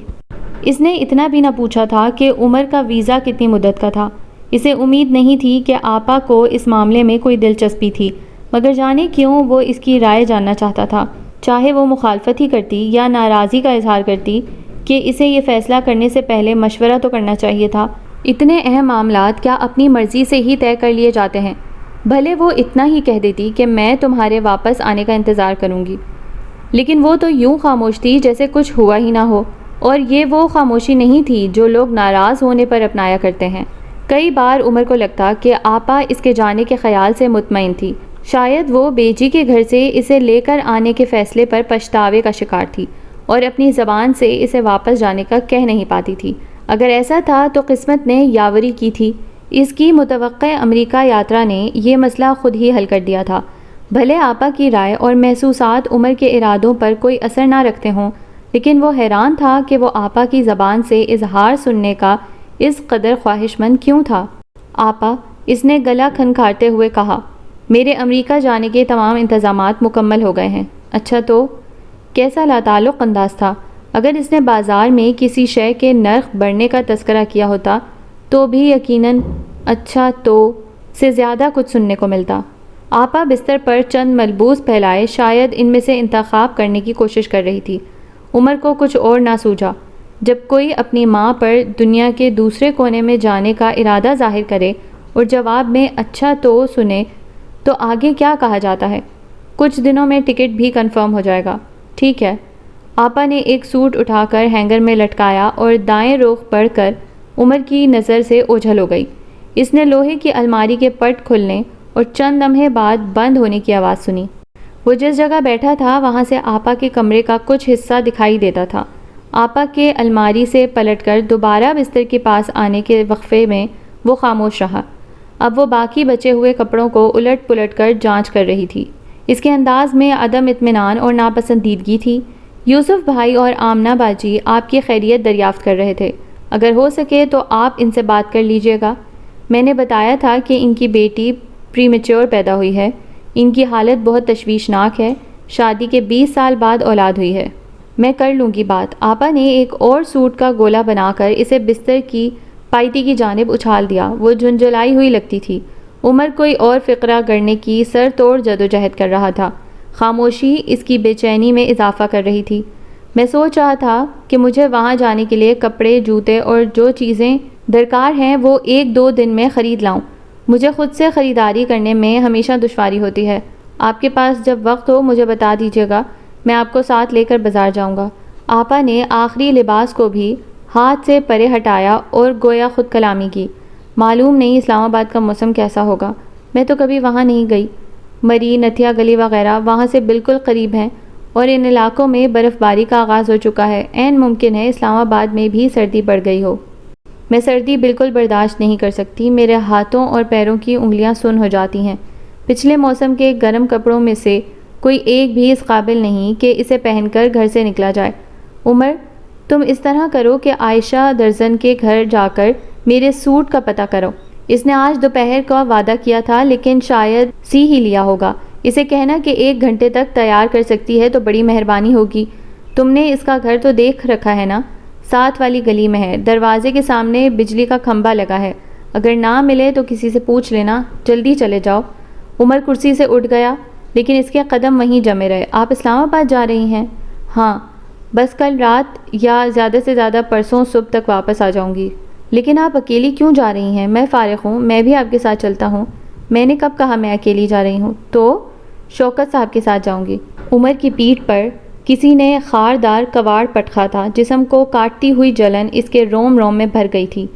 اس نے اتنا بھی نہ پوچھا تھا کہ عمر کا ویزا کتنی مدت کا تھا۔ اسے امید نہیں تھی کہ آپا کو اس معاملے میں کوئی دلچسپی تھی، مگر جانے کیوں وہ اس کی رائے جاننا چاہتا تھا، چاہے وہ مخالفت ہی کرتی یا ناراضی کا اظہار کرتی کہ اسے یہ فیصلہ کرنے سے پہلے مشورہ تو کرنا چاہیے تھا۔ اتنے اہم معاملات کیا اپنی مرضی سے ہی طے کر لیے جاتے ہیں؟ بھلے وہ اتنا ہی کہہ دیتی کہ میں تمہارے واپس آنے کا انتظار کروں گی، لیکن وہ تو یوں خاموش تھی جیسے کچھ ہوا ہی نہ ہو، اور یہ وہ خاموشی نہیں تھی جو لوگ ناراض ہونے پر اپنایا کرتے ہیں۔ کئی بار عمر کو لگتا کہ آپا اس کے جانے کے خیال سے مطمئن تھی۔ شاید وہ بیجی کے گھر سے اسے لے کر آنے کے فیصلے پر پچھتاوے کا شکار تھی، اور اپنی زبان سے اسے واپس جانے کا کہہ نہیں پاتی تھی۔ اگر ایسا تھا تو قسمت نے یاوری کی تھی۔ اس کی متوقع امریکہ یاترا نے یہ مسئلہ خود ہی حل کر دیا تھا۔ بھلے آپا کی رائے اور محسوسات عمر کے ارادوں پر کوئی اثر نہ رکھتے ہوں، لیکن وہ حیران تھا کہ وہ آپا کی زبان سے اظہار سننے کا اس قدر خواہش مند کیوں تھا۔ آپا، اس نے گلا کھنکھارتے ہوئے کہا، میرے امریکہ جانے کے تمام انتظامات مکمل ہو گئے ہیں۔ اچھا تو؟ کیسا لاتعلق انداز تھا۔ اگر اس نے بازار میں کسی شے کے نرخ بڑھنے کا تذکرہ کیا ہوتا تو بھی یقیناً اچھا تو سے زیادہ کچھ سننے کو ملتا۔ آپا بستر پر چند ملبوس پھیلائے شاید ان میں سے انتخاب کرنے کی کوشش کر رہی تھی۔ عمر کو کچھ اور نہ سوجھا۔ جب کوئی اپنی ماں پر دنیا کے دوسرے کونے میں جانے کا ارادہ ظاہر کرے اور جواب میں اچھا تو سنے تو آگے کیا کہا جاتا ہے؟ کچھ دنوں میں ٹکٹ بھی کنفرم ہو جائے گا۔ ٹھیک ہے۔ آپا نے ایک سوٹ اٹھا کر ہینگر میں لٹکایا اور دائیں رخ پڑھ کر عمر کی نظر سے اوجھل ہو گئی۔ اس نے لوہے کی الماری کے پٹ کھلنے اور چند لمحے بعد بند ہونے کی آواز سنی۔ وہ جس جگہ بیٹھا تھا وہاں سے آپا کے کمرے کا کچھ حصہ دکھائی دیتا تھا۔ آپا کے الماری سے پلٹ کر دوبارہ بستر کے پاس آنے کے وقفے میں وہ خاموش رہا۔ اب وہ باقی بچے ہوئے کپڑوں کو الٹ پلٹ کر جانچ کر رہی تھی۔ اس کے انداز میں عدم اطمینان اور ناپسندیدگی تھی۔ یوسف بھائی اور آمنہ باجی آپ کی خیریت دریافت کر رہے تھے۔ اگر ہو سکے تو آپ ان سے بات کر لیجئے گا۔ میں نے بتایا تھا کہ ان کی بیٹی پری میچور پیدا ہوئی ہے۔ ان کی حالت بہت تشویشناک ہے۔ شادی کے 20 سال بعد اولاد ہوئی ہے۔ میں کر لوں گی بات۔ آپا نے ایک اور سوٹ کا گولا بنا کر اسے بستر کی پائٹی کی جانب اچھال دیا۔ وہ جھنجھلائی ہوئی لگتی تھی۔ عمر کوئی اور فقرہ گڑنے کی سر توڑ جدوجہد کر رہا تھا۔ خاموشی اس کی بے چینی میں اضافہ کر رہی تھی۔ میں سوچ رہا تھا کہ مجھے وہاں جانے کے لیے کپڑے، جوتے اور جو چیزیں درکار ہیں وہ 1-2 دن میں خرید لاؤں۔ مجھے خود سے خریداری کرنے میں ہمیشہ دشواری ہوتی ہے۔ آپ کے پاس جب وقت ہو مجھے بتا دیجیے گا، میں آپ کو ساتھ لے کر بازار جاؤں گا۔ آپا نے آخری لباس کو بھی ہاتھ سے پرے ہٹایا اور گویا خود کلامی کی۔ معلوم نہیں اسلام آباد کا موسم کیسا ہوگا، میں تو کبھی وہاں نہیں گئی۔ مری، نتھیا گلی وغیرہ وہاں سے بالکل قریب ہیں اور ان علاقوں میں برف باری کا آغاز ہو چکا ہے۔ عین ممکن ہے اسلام آباد میں بھی سردی پڑ گئی ہو۔ میں سردی بالکل برداشت نہیں کر سکتی، میرے ہاتھوں اور پیروں کی انگلیاں سن ہو جاتی ہیں۔ پچھلے موسم کے گرم کپڑوں میں سے کوئی ایک بھی اس قابل نہیں کہ اسے پہن کر گھر سے نکلا جائے۔ عمر، تم اس طرح کرو کہ عائشہ درزن کے گھر جا کر میرے سوٹ کا پتہ کرو۔ اس نے آج دوپہر کا وعدہ کیا تھا لیکن شاید سی ہی لیا ہوگا۔ اسے کہنا کہ 1 گھنٹے تک تیار کر سکتی ہے تو بڑی مہربانی ہوگی۔ تم نے اس کا گھر تو دیکھ رکھا ہے نا؟ ساتھ والی گلی میں ہے، دروازے کے سامنے بجلی کا کھمبا لگا ہے۔ اگر نہ ملے تو کسی سے پوچھ لینا، جلدی چلے جاؤ۔ عمر کرسی سے اٹھ گیا لیکن اس کے قدم وہیں جمے رہے۔ آپ اسلام آباد جا رہی ہیں؟ ہاں، بس کل رات یا زیادہ سے زیادہ پرسوں صبح تک واپس آ جاؤں گی۔ لیکن آپ اکیلی کیوں جا رہی ہیں؟ میں فارغ ہوں، میں بھی آپ کے ساتھ چلتا ہوں۔ میں نے کب کہا میں اکیلی جا رہی ہوں؟ تو شوکت صاحب کے ساتھ جاؤں گی۔ عمر کی پیٹھ پر کسی نے خاردار کواڑ پٹخا تھا، جسم کو کاٹتی ہوئی جلن اس کے روم روم میں بھر گئی تھی۔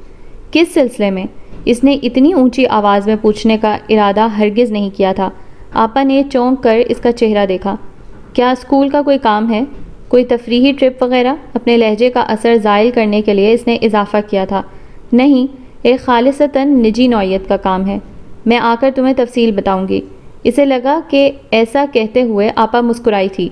کس سلسلے میں؟ اس نے اتنی اونچی آواز میں پوچھنے کا ارادہ ہرگز نہیں کیا تھا۔ آپا نے چونک کر اس کا چہرہ دیکھا۔ کیا اسکول کا کوئی کام ہے؟ کوئی تفریحی ٹرپ وغیرہ؟ اپنے لہجے کا اثر زائل کرنے کے لیے اس نے اضافہ کیا تھا۔ نہیں، ایک خالصتاً نجی نوعیت کا کام ہے، میں آ کر تمہیں تفصیل بتاؤں گی۔ اسے لگا کہ ایسا کہتے ہوئے آپا مسکرائی تھی۔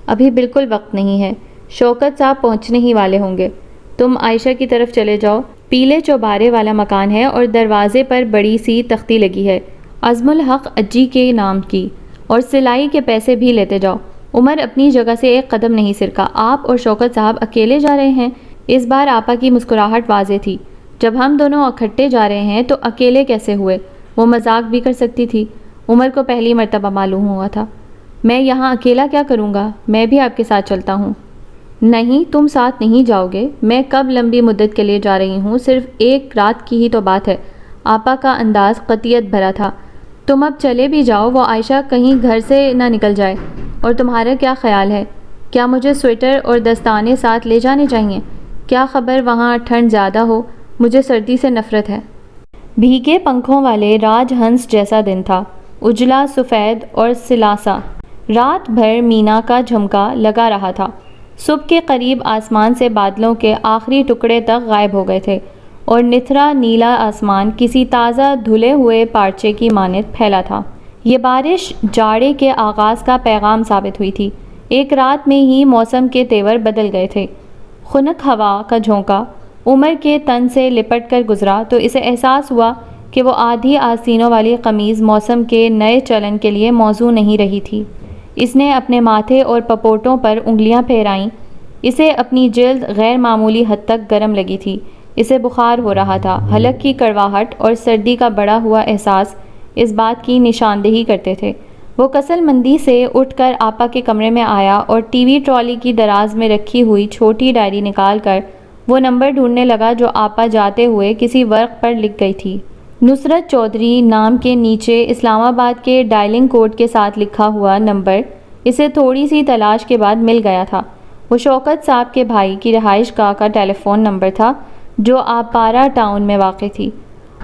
ابھی بالکل وقت نہیں ہے، شوکت صاحب پہنچنے ہی والے ہوں گے۔ تم عائشہ کی طرف چلے جاؤ، پیلے چوبارے والا مکان ہے اور دروازے پر بڑی سی تختی لگی ہے عزم الحق اجی کے نام کی، اور سلائی کے پیسے بھی لیتے جاؤ۔ عمر اپنی جگہ سے ایک قدم نہیں سرکا۔ آپ اور شوکت صاحب اکیلے جا رہے ہیں؟ اس بار آپا کی مسکراہٹ واضح تھی۔ جب ہم دونوں اکٹھے جا رہے ہیں تو اکیلے کیسے ہوئے؟ وہ مذاق بھی کر سکتی تھی۔ عمر کو پہلی مرتبہ معلوم ہوا تھا۔ میں یہاں اکیلا کیا کروں گا؟ میں بھی آپ کے ساتھ چلتا ہوں۔ نہیں، تم ساتھ نہیں جاؤ گے۔ میں کب لمبی مدت کے لیے جا رہی ہوں، صرف 1 رات کی ہی تو بات ہے۔ آپا کا انداز قطعیت بھرا تھا۔ تم اب چلے بھی جاؤ، وہ عائشہ کہیں گھر سے نہ نکل جائے۔ اور تمہارا کیا خیال ہے؟ کیا مجھے سویٹر اور دستانے ساتھ لے جانے چاہیے؟ کیا خبر وہاں ٹھنڈ زیادہ ہو؟ مجھے سردی سے نفرت ہے۔ بھیگے پنکھوں والے راج ہنس جیسا دن تھا، اجلا سفید اور سلاسا۔ رات بھر مینا کا جھمکا لگا رہا تھا۔ صبح کے قریب آسمان سے بادلوں کے آخری ٹکڑے تک غائب ہو گئے تھے اور نتھرا نیلا آسمان کسی تازہ دھلے ہوئے پارچے کی مانند پھیلا تھا۔ یہ بارش جاڑے کے آغاز کا پیغام ثابت ہوئی تھی۔ ایک رات میں ہی موسم کے تیور بدل گئے تھے۔ خنک ہوا کا جھونکا عمر کے تن سے لپٹ کر گزرا تو اسے احساس ہوا کہ وہ آدھی آستینوں والی قمیض موسم کے نئے چلن کے لیے موزوں نہیں رہی تھی۔ اس نے اپنے ماتھے اور پپوٹوں پر انگلیاں پھیرائیں۔ اسے اپنی جلد غیر معمولی حد تک گرم لگی تھی۔ اسے بخار ہو رہا تھا۔ حلق کی کڑواہٹ اور سردی کا بڑھا ہوا احساس اس بات کی نشاندہی کرتے تھے۔ وہ کسل مندی سے اٹھ کر آپا کے کمرے میں آیا اور ٹی وی ٹرالی کی دراز میں رکھی ہوئی چھوٹی ڈائری نکال کر وہ نمبر ڈھونڈنے لگا جو آپا جاتے ہوئے کسی ورق پر لکھ گئی تھی۔ نصرت چودھری نام کے نیچے اسلام آباد کے ڈائلنگ کوڈ کے ساتھ لکھا ہوا نمبر اسے تھوڑی سی تلاش کے بعد مل گیا تھا۔ وہ شوکت صاحب کے بھائی کی رہائش گاہ کا ٹیلی فون نمبر تھا جو آپارہ ٹاؤن میں واقع تھی۔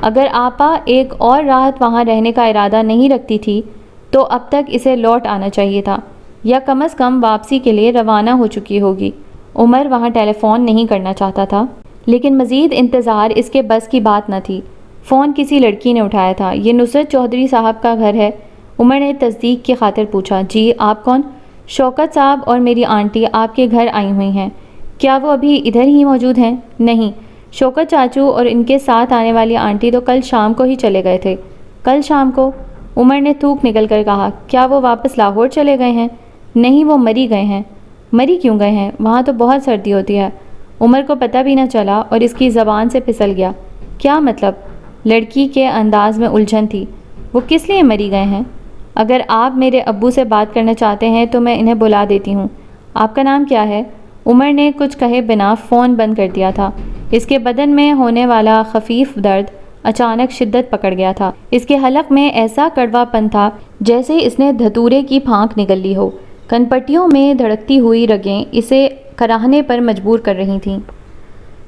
اگر آپا ایک اور رات وہاں رہنے کا ارادہ نہیں رکھتی تھی تو اب تک اسے لوٹ آنا چاہیے تھا یا کم از کم واپسی کے لیے روانہ ہو چکی ہوگی۔ عمر وہاں ٹیلی فون نہیں کرنا چاہتا تھا لیکن مزید انتظار اس کے بس کی بات نہ تھی۔ فون کسی لڑکی نے اٹھایا تھا۔ یہ نصرت چودھری صاحب کا گھر ہے؟ عمر نے تصدیق کی خاطر پوچھا۔ جی، آپ کون؟ شوکت صاحب اور میری آنٹی آپ کے گھر آئی ہوئی ہیں۔ کیا وہ ابھی ادھر ہی موجود ہیں؟ نہیں، شوکت چاچو اور ان کے ساتھ آنے والی آنٹی تو کل شام کو ہی چلے گئے تھے۔ کل شام کو؟ عمر نے تھوک نکل کر کہا۔ کیا وہ واپس لاہور چلے گئے ہیں؟ نہیں، وہ مری گئے ہیں۔ مری کیوں گئے ہیں؟ وہاں تو بہت سردی ہوتی ہے۔ عمر کو پتہ بھی نہ چلا اور اس کی زبان سے پھسل گیا۔ کیا مطلب؟ لڑکی کے انداز میں الجھن تھی۔ وہ کس لیے مری گئے ہیں؟ اگر آپ میرے ابو سے بات کرنا چاہتے ہیں تو میں انہیں بلا دیتی ہوں۔ آپ کا نام کیا ہے؟ عمر نے کچھ کہے بنا فون بند کر دیا تھا۔ اس کے بدن میں ہونے والا خفیف درد اچانک شدت پکڑ گیا تھا۔ اس کے حلق میں ایسا کڑوا پن تھا جیسے اس نے دھتورے کی پھانک نگل لی ہو۔ کنپٹیوں میں دھڑکتی ہوئی رگیں اسے کراہنے پر مجبور کر رہی تھیں۔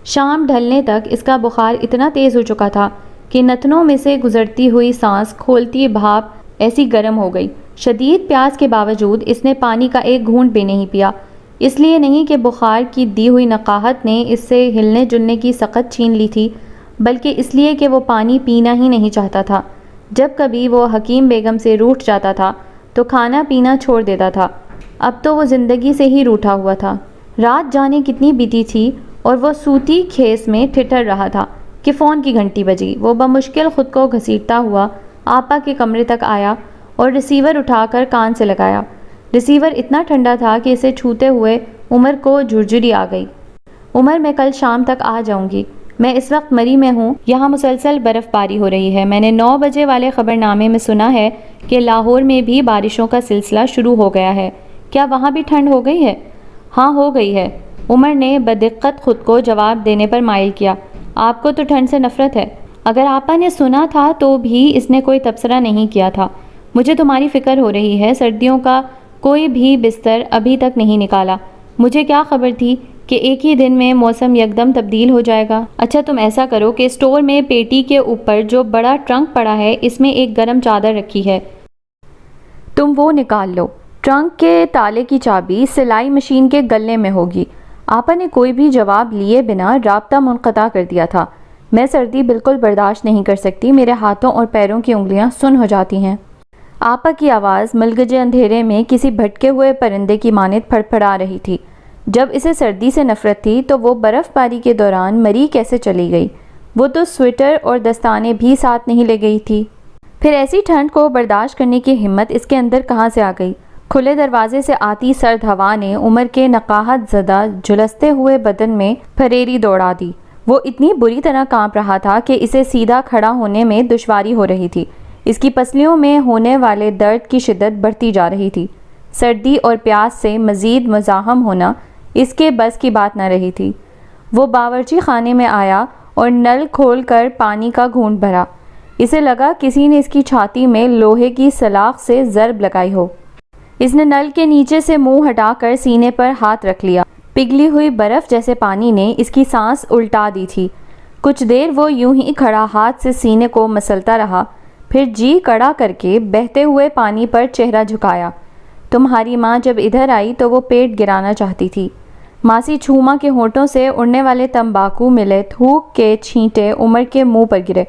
شام ڈھلنے تک اس کا بخار اتنا تیز ہو چکا تھا کہ نتنوں میں سے گزرتی ہوئی سانس کھولتی بھاپ ایسی گرم ہو گئی۔ شدید پیاس کے باوجود اس نے پانی کا ایک گھونٹ بھی نہیں پیا، اس لیے نہیں کہ بخار کی دی ہوئی نقاہت نے اس سے ہلنے جلنے کی سخت چھین لی تھی، بلکہ اس لیے کہ وہ پانی پینا ہی نہیں چاہتا تھا۔ جب کبھی وہ حکیم بیگم سے روٹھ جاتا تھا تو کھانا پینا چھوڑ دیتا تھا، اب تو وہ زندگی سے ہی روٹھا ہوا تھا۔ رات جانے کتنی بیتی تھی اور وہ سوتی کھیس میں ٹھٹر رہا تھا کہ فون کی گھنٹی بجی۔ وہ بمشکل خود کو گھسیٹتا ہوا آپا کے کمرے تک آیا اور ریسیور اٹھا کر کان سے لگایا۔ ریسیور اتنا ٹھنڈا تھا کہ اسے چھوتے ہوئے عمر کو جھرجھری آ گئی۔ عمر، میں کل شام تک آ جاؤں گی۔ میں اس وقت مری میں ہوں، یہاں مسلسل برف باری ہو رہی ہے۔ میں نے 9 بجے والے خبرنامے میں سنا ہے کہ لاہور میں بھی بارشوں کا سلسلہ شروع ہو گیا ہے۔ کیا وہاں بھی ٹھنڈ ہو گئی ہے؟ ہاں، ہو گئی ہے، عمر نے بدقت خود کو جواب دینے پر مائل کیا۔ آپ کو تو ٹھنڈ سے نفرت ہے۔ اگر آپا نے سنا تھا تو بھی اس نے کوئی تبصرہ نہیں کیا تھا۔ مجھے تمہاری فکر ہو رہی ہے، سردیوں کا کوئی بھی بستر ابھی تک نہیں نکالا۔ مجھے کیا خبر تھی کہ ایک ہی دن میں موسم یکدم تبدیل ہو جائے گا۔ اچھا، تم ایسا کرو کہ اسٹور میں پیٹی کے اوپر جو بڑا ٹرنک پڑا ہے اس میں ایک گرم چادر رکھی ہے، تم وہ نکال لو۔ ٹرنک کے تالے کی چابی سلائی مشین کے گلے میں ہوگی۔ آپا نے کوئی بھی جواب لیے بنا رابطہ منقطع کر دیا تھا۔ میں سردی بالکل برداشت نہیں کر سکتی، میرے ہاتھوں اور پیروں کی انگلیاں سن ہو جاتی ہیں۔ آپا کی آواز ملگجے اندھیرے میں کسی بھٹکے ہوئے پرندے کی مانند پھڑپھڑا رہی تھی۔ جب اسے سردی سے نفرت تھی تو وہ برف باری کے دوران مری کیسے چلی گئی؟ وہ تو سویٹر اور دستانے بھی ساتھ نہیں لے گئی تھی۔ پھر ایسی ٹھنڈ کو برداشت کرنے کی ہمت اس کے اندر کہاں سے آ گئی؟ کھلے دروازے سے آتی سرد ہوا نے عمر کے نقاہت زدہ جھلستے ہوئے بدن میں پھریری دوڑا دی۔ وہ اتنی بری طرح کانپ رہا تھا کہ اسے سیدھا کھڑا ہونے میں دشواری ہو رہی تھی۔ اس کی پسلیوں میں ہونے والے درد کی شدت بڑھتی جا رہی تھی۔ سردی اور پیاس سے مزید مزاحم ہونا اس کے بس کی بات نہ رہی تھی۔ وہ باورچی خانے میں آیا اور نل کھول کر پانی کا گھونٹ بھرا۔ اسے لگا کسی نے اس کی چھاتی میں لوہے کی سلاخ سے ضرب لگائی ہو۔ اس نے نل کے نیچے سے منہ ہٹا کر سینے پر ہاتھ رکھ لیا۔ پگھلی ہوئی برف جیسے پانی نے اس کی سانس الٹا دی تھی۔ کچھ دیر وہ یوں ہی کھڑا ہاتھ سے سینے کو مسلتا رہا، پھر جی کڑا کر کے بہتے ہوئے پانی پر چہرہ جھکایا۔ تمہاری ماں جب ادھر آئی تو وہ پیٹ گرانا چاہتی تھی۔ ماسی چھوما کے ہونٹوں سے اڑنے والے تمباکو ملے تھوک کے چھینٹے عمر کے منہ پر گرے۔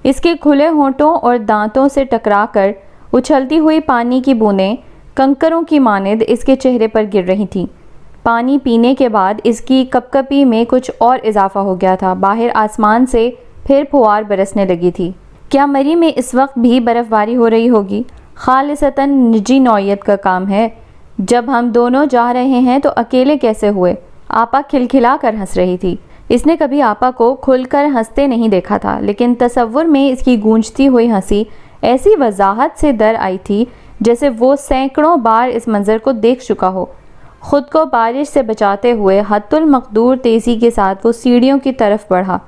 اس کے کھلے ہونٹوں اور دانتوں سے ٹکرا کر اچھلتی ہوئی پانی کی بوندیں کنکروں کی مانند اس کے چہرے پر گر رہی تھیں۔ پانی پینے کے بعد اس کی کپکپی میں کچھ اور اضافہ ہو گیا تھا۔ باہر آسمان سے پھر پھوار برسنے لگی تھی۔ کیا مری میں اس وقت بھی برف باری ہو رہی ہوگی؟ خالصتاً نجی نوعیت کا کام ہے۔ جب ہم دونوں جا رہے ہیں تو اکیلے کیسے ہوئے؟ آپا کھلکھلا کر ہنس رہی تھی۔ اس نے کبھی آپا کو کھل کر ہنستے نہیں دیکھا تھا، لیکن تصور میں اس کی گونجتی ہوئی ہنسی ایسی وضاحت سے در آئی تھی جیسے وہ سینکڑوں بار اس منظر کو دیکھ چکا ہو۔ خود کو بارش سے بچاتے ہوئے حد المقدور تیزی کے ساتھ وہ سیڑھیوں کی طرف بڑھا۔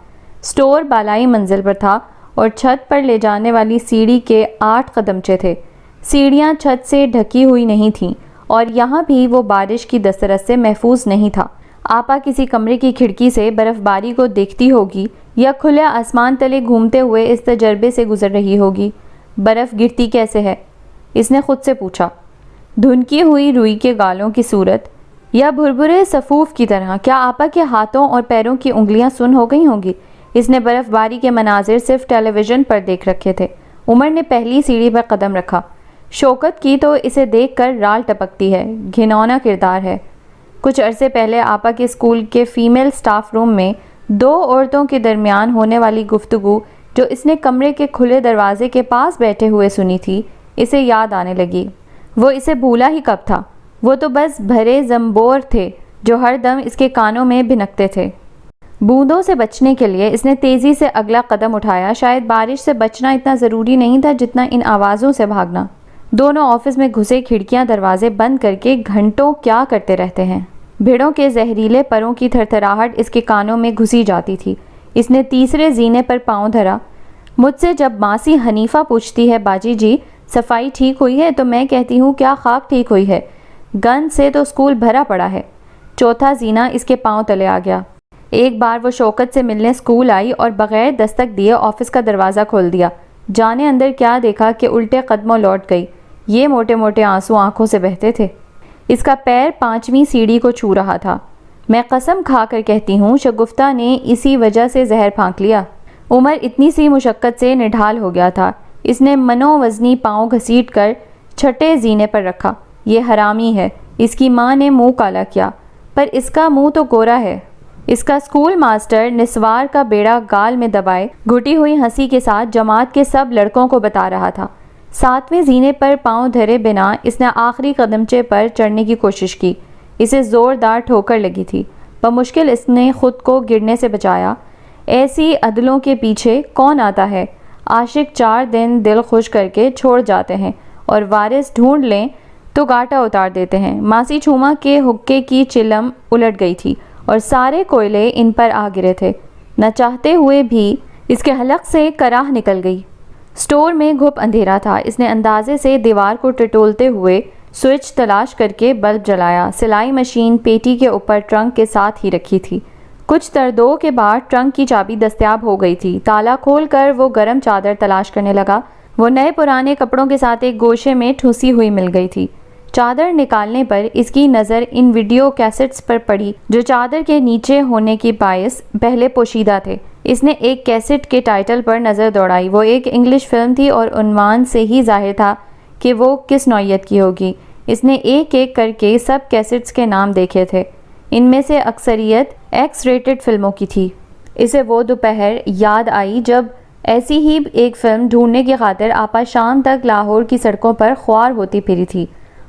اسٹور بالائی منزل پر تھا اور چھت پر لے جانے والی سیڑھی کے 8 قدمچے تھے۔ سیڑھیاں چھت سے ڈھکی ہوئی نہیں تھیں اور یہاں بھی وہ بارش کی دسترس سے محفوظ نہیں تھا۔ آپا کسی کمرے کی کھڑکی سے برف باری کو دیکھتی ہوگی یا کھلے آسمان تلے گھومتے ہوئے اس تجربے سے گزر رہی ہوگی۔ برف گرتی کیسے ہے؟ اس نے خود سے پوچھا۔ دھنکی ہوئی روئی کے گالوں کی صورت یا بھربھرے صفوف کی طرح؟ کیا آپا کے ہاتھوں اور پیروں کی انگلیاں سن ہو گئی ہوں گی؟ اس نے برف باری کے مناظر صرف ٹیلی ویژن پر دیکھ رکھے تھے۔ عمر نے پہلی سیڑھی پر قدم رکھا۔ شوکت کی تو اسے دیکھ کر رال ٹپکتی ہے، گھنونا کردار ہے۔ کچھ عرصے پہلے آپا کے اسکول کے فیمیل سٹاف روم میں 2 عورتوں کے درمیان ہونے والی گفتگو جو اس نے کمرے کے کھلے دروازے کے پاس بیٹھے ہوئے سنی تھی، اسے یاد آنے لگی۔ وہ اسے بھولا ہی کب تھا؟ وہ تو بس بھرے زمبور تھے جو ہر دم اس کے کانوں میں بھنکتے تھے۔ بوندوں سے بچنے کے لیے اس نے تیزی سے اگلا قدم اٹھایا۔ شاید بارش سے بچنا اتنا ضروری نہیں تھا جتنا ان آوازوں سے بھاگنا۔ دونوں آفس میں گھسے کھڑکیاں دروازے بند کر کے گھنٹوں کیا کرتے رہتے ہیں۔ بھیڑوں کے زہریلے پروں کی تھرتھراہٹ اس کے کانوں میں گھسی جاتی تھی۔ اس نے تیسرے زینے پر پاؤں دھرا۔ مجھ سے جب ماسی حنیفہ پوچھتی ہے باجی جی صفائی ٹھیک ہوئی ہے تو میں کہتی ہوں کیا خاک ٹھیک ہوئی ہے، گند سے تو اسکول بھرا پڑا ہے۔ چوتھا زینہ اس کے پاؤں تلے آ گیا۔ ایک بار وہ شوکت سے ملنے اسکول آئی اور بغیر دستک دیے آفس کا دروازہ کھول دیا۔ جانے اندر کیا دیکھا کہ الٹے قدموں لوٹ گئی۔ یہ موٹے موٹے آنسو آنکھوں سے بہتے تھے۔ اس کا پیر 5ویں سیڑھی کو چھو رہا تھا۔ میں قسم کھا کر کہتی ہوں شگفتہ نے اسی وجہ سے زہر پھانک لیا۔ عمر اتنی سی مشقت سے نڈھال ہو گیا تھا۔ اس نے منو وزنی پاؤں گھسیٹ کر چھٹے زینے پر رکھا۔ یہ حرامی ہے، اس کی ماں نے منہ کالا کیا، پر اس کا منہ تو گورا ہے۔ اس کا اسکول ماسٹر نسوار کا بیڑا گال میں دبائے گھٹی ہوئی ہنسی کے ساتھ جماعت کے سب لڑکوں کو بتا رہا تھا۔ 7ویں زینے پر پاؤں دھرے بنا اس نے آخری قدمچے پر چڑھنے کی کوشش کی۔ اسے زوردار ٹھوکر لگی تھی۔ بمشکل اس نے خود کو گرنے سے بچایا۔ ایسی عدلوں کے پیچھے کون آتا ہے؟ عاشق 4 دن دل خوش کر کے چھوڑ جاتے ہیں اور وارث ڈھونڈ لیں تو گاٹا اتار دیتے ہیں۔ ماسی چھوما کے حقے کی چلم الٹ گئی تھی اور سارے کوئلے ان پر آ گرے تھے۔ نہ چاہتے ہوئے بھی اس کے حلق سے کراہ نکل گئی۔ سٹور میں گھپ اندھیرا تھا۔ اس نے اندازے سے دیوار کو ٹٹولتے ہوئے سوئچ تلاش کر کے بلب جلایا۔ سلائی مشین پیٹی کے اوپر ٹرنک کے ساتھ ہی رکھی تھی۔ کچھ تردو کے بعد ٹرنک کی چابی دستیاب ہو گئی تھی۔ تالا کھول کر وہ گرم چادر تلاش کرنے لگا۔ وہ نئے پرانے کپڑوں کے ساتھ ایک گوشے میں ٹھوسی ہوئی مل گئی تھی۔ چادر نکالنے پر اس کی نظر ان ویڈیو کیسٹس پر پڑی جو چادر کے نیچے ہونے کی باعث پہلے پوشیدہ تھے۔ اس نے ایک کیسٹ کے ٹائٹل پر نظر دوڑائی۔ وہ ایک انگلش فلم تھی اور عنوان سے ہی ظاہر تھا کہ وہ کس نوعیت کی ہوگی۔ اس نے ایک ایک کر کے سب کیسٹس کے نام دیکھے تھے۔ ان میں سے اکثریت ایکس ریٹڈ فلموں کی تھی۔ اسے وہ دوپہر یاد آئی جب ایسی ہی ایک فلم ڈھونڈنے کی خاطر آپا شام تک لاہور کی سڑکوں پر خوار ہوتی پھری تھی۔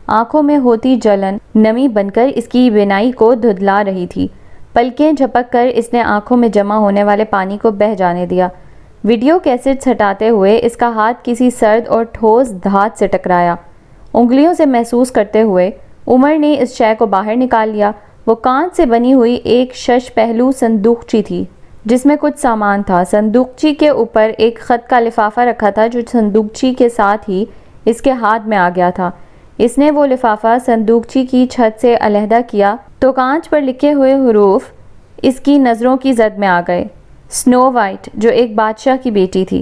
آنکھوں میں ہوتی جلن نمی بن کر اس کی بینائی کو دھندلا رہی تھی۔ پلکیں جھپک کر اس نے آنکھوں میں جمع ہونے والے پانی کو بہہ جانے دیا۔ ویڈیو کیسٹس ہٹاتے ہوئے اس کا ہاتھ کسی سرد اور ٹھوس دھات سے ٹکرایا۔ انگلیوں سے محسوس کرتے ہوئے عمر نے اس شے کو باہر نکال لیا۔ وہ کانچ سے بنی ہوئی ایک شش پہلو صندوقچی تھی جس میں کچھ سامان تھا۔ صندوقچی کے اوپر ایک خط کا لفافہ رکھا تھا جو صندوقچی کے ساتھ ہی اس کے ہاتھ میں آ گیا تھا۔ اس نے وہ لفافہ صندوقچی کی چھت سے علیحدہ کیا تو کانچ پر لکھے ہوئے حروف اس کی نظروں کی زد میں آ گئے۔ سنو وائٹ جو ایک بادشاہ کی بیٹی تھی۔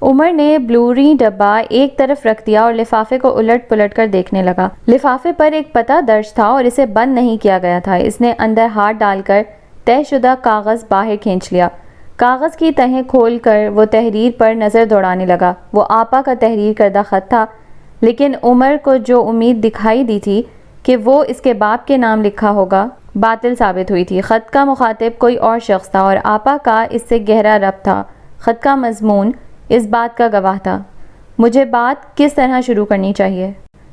عمر نے بلوری ڈبہ ایک طرف رکھ دیا اور لفافے کو الٹ پلٹ کر دیکھنے لگا۔ لفافے پر ایک پتہ درج تھا اور اسے بند نہیں کیا گیا تھا۔ اس نے اندر ہاتھ ڈال کر طے شدہ کاغذ باہر کھینچ لیا۔ کاغذ کی تہیں کھول کر وہ تحریر پر نظر دوڑانے لگا۔ وہ آپا کا تحریر کردہ خط تھا، لیکن عمر کو جو امید دکھائی دی تھی کہ وہ اس کے باپ کے نام لکھا ہوگا باطل ثابت ہوئی تھی۔ خط کا مخاطب کوئی اور شخص تھا اور آپا کا اس سے گہرا ربط تھا۔ خط کا مضمون اس بات کا گواہ تھا۔ مجھے بات کس طرح شروع کرنی چاہیے؟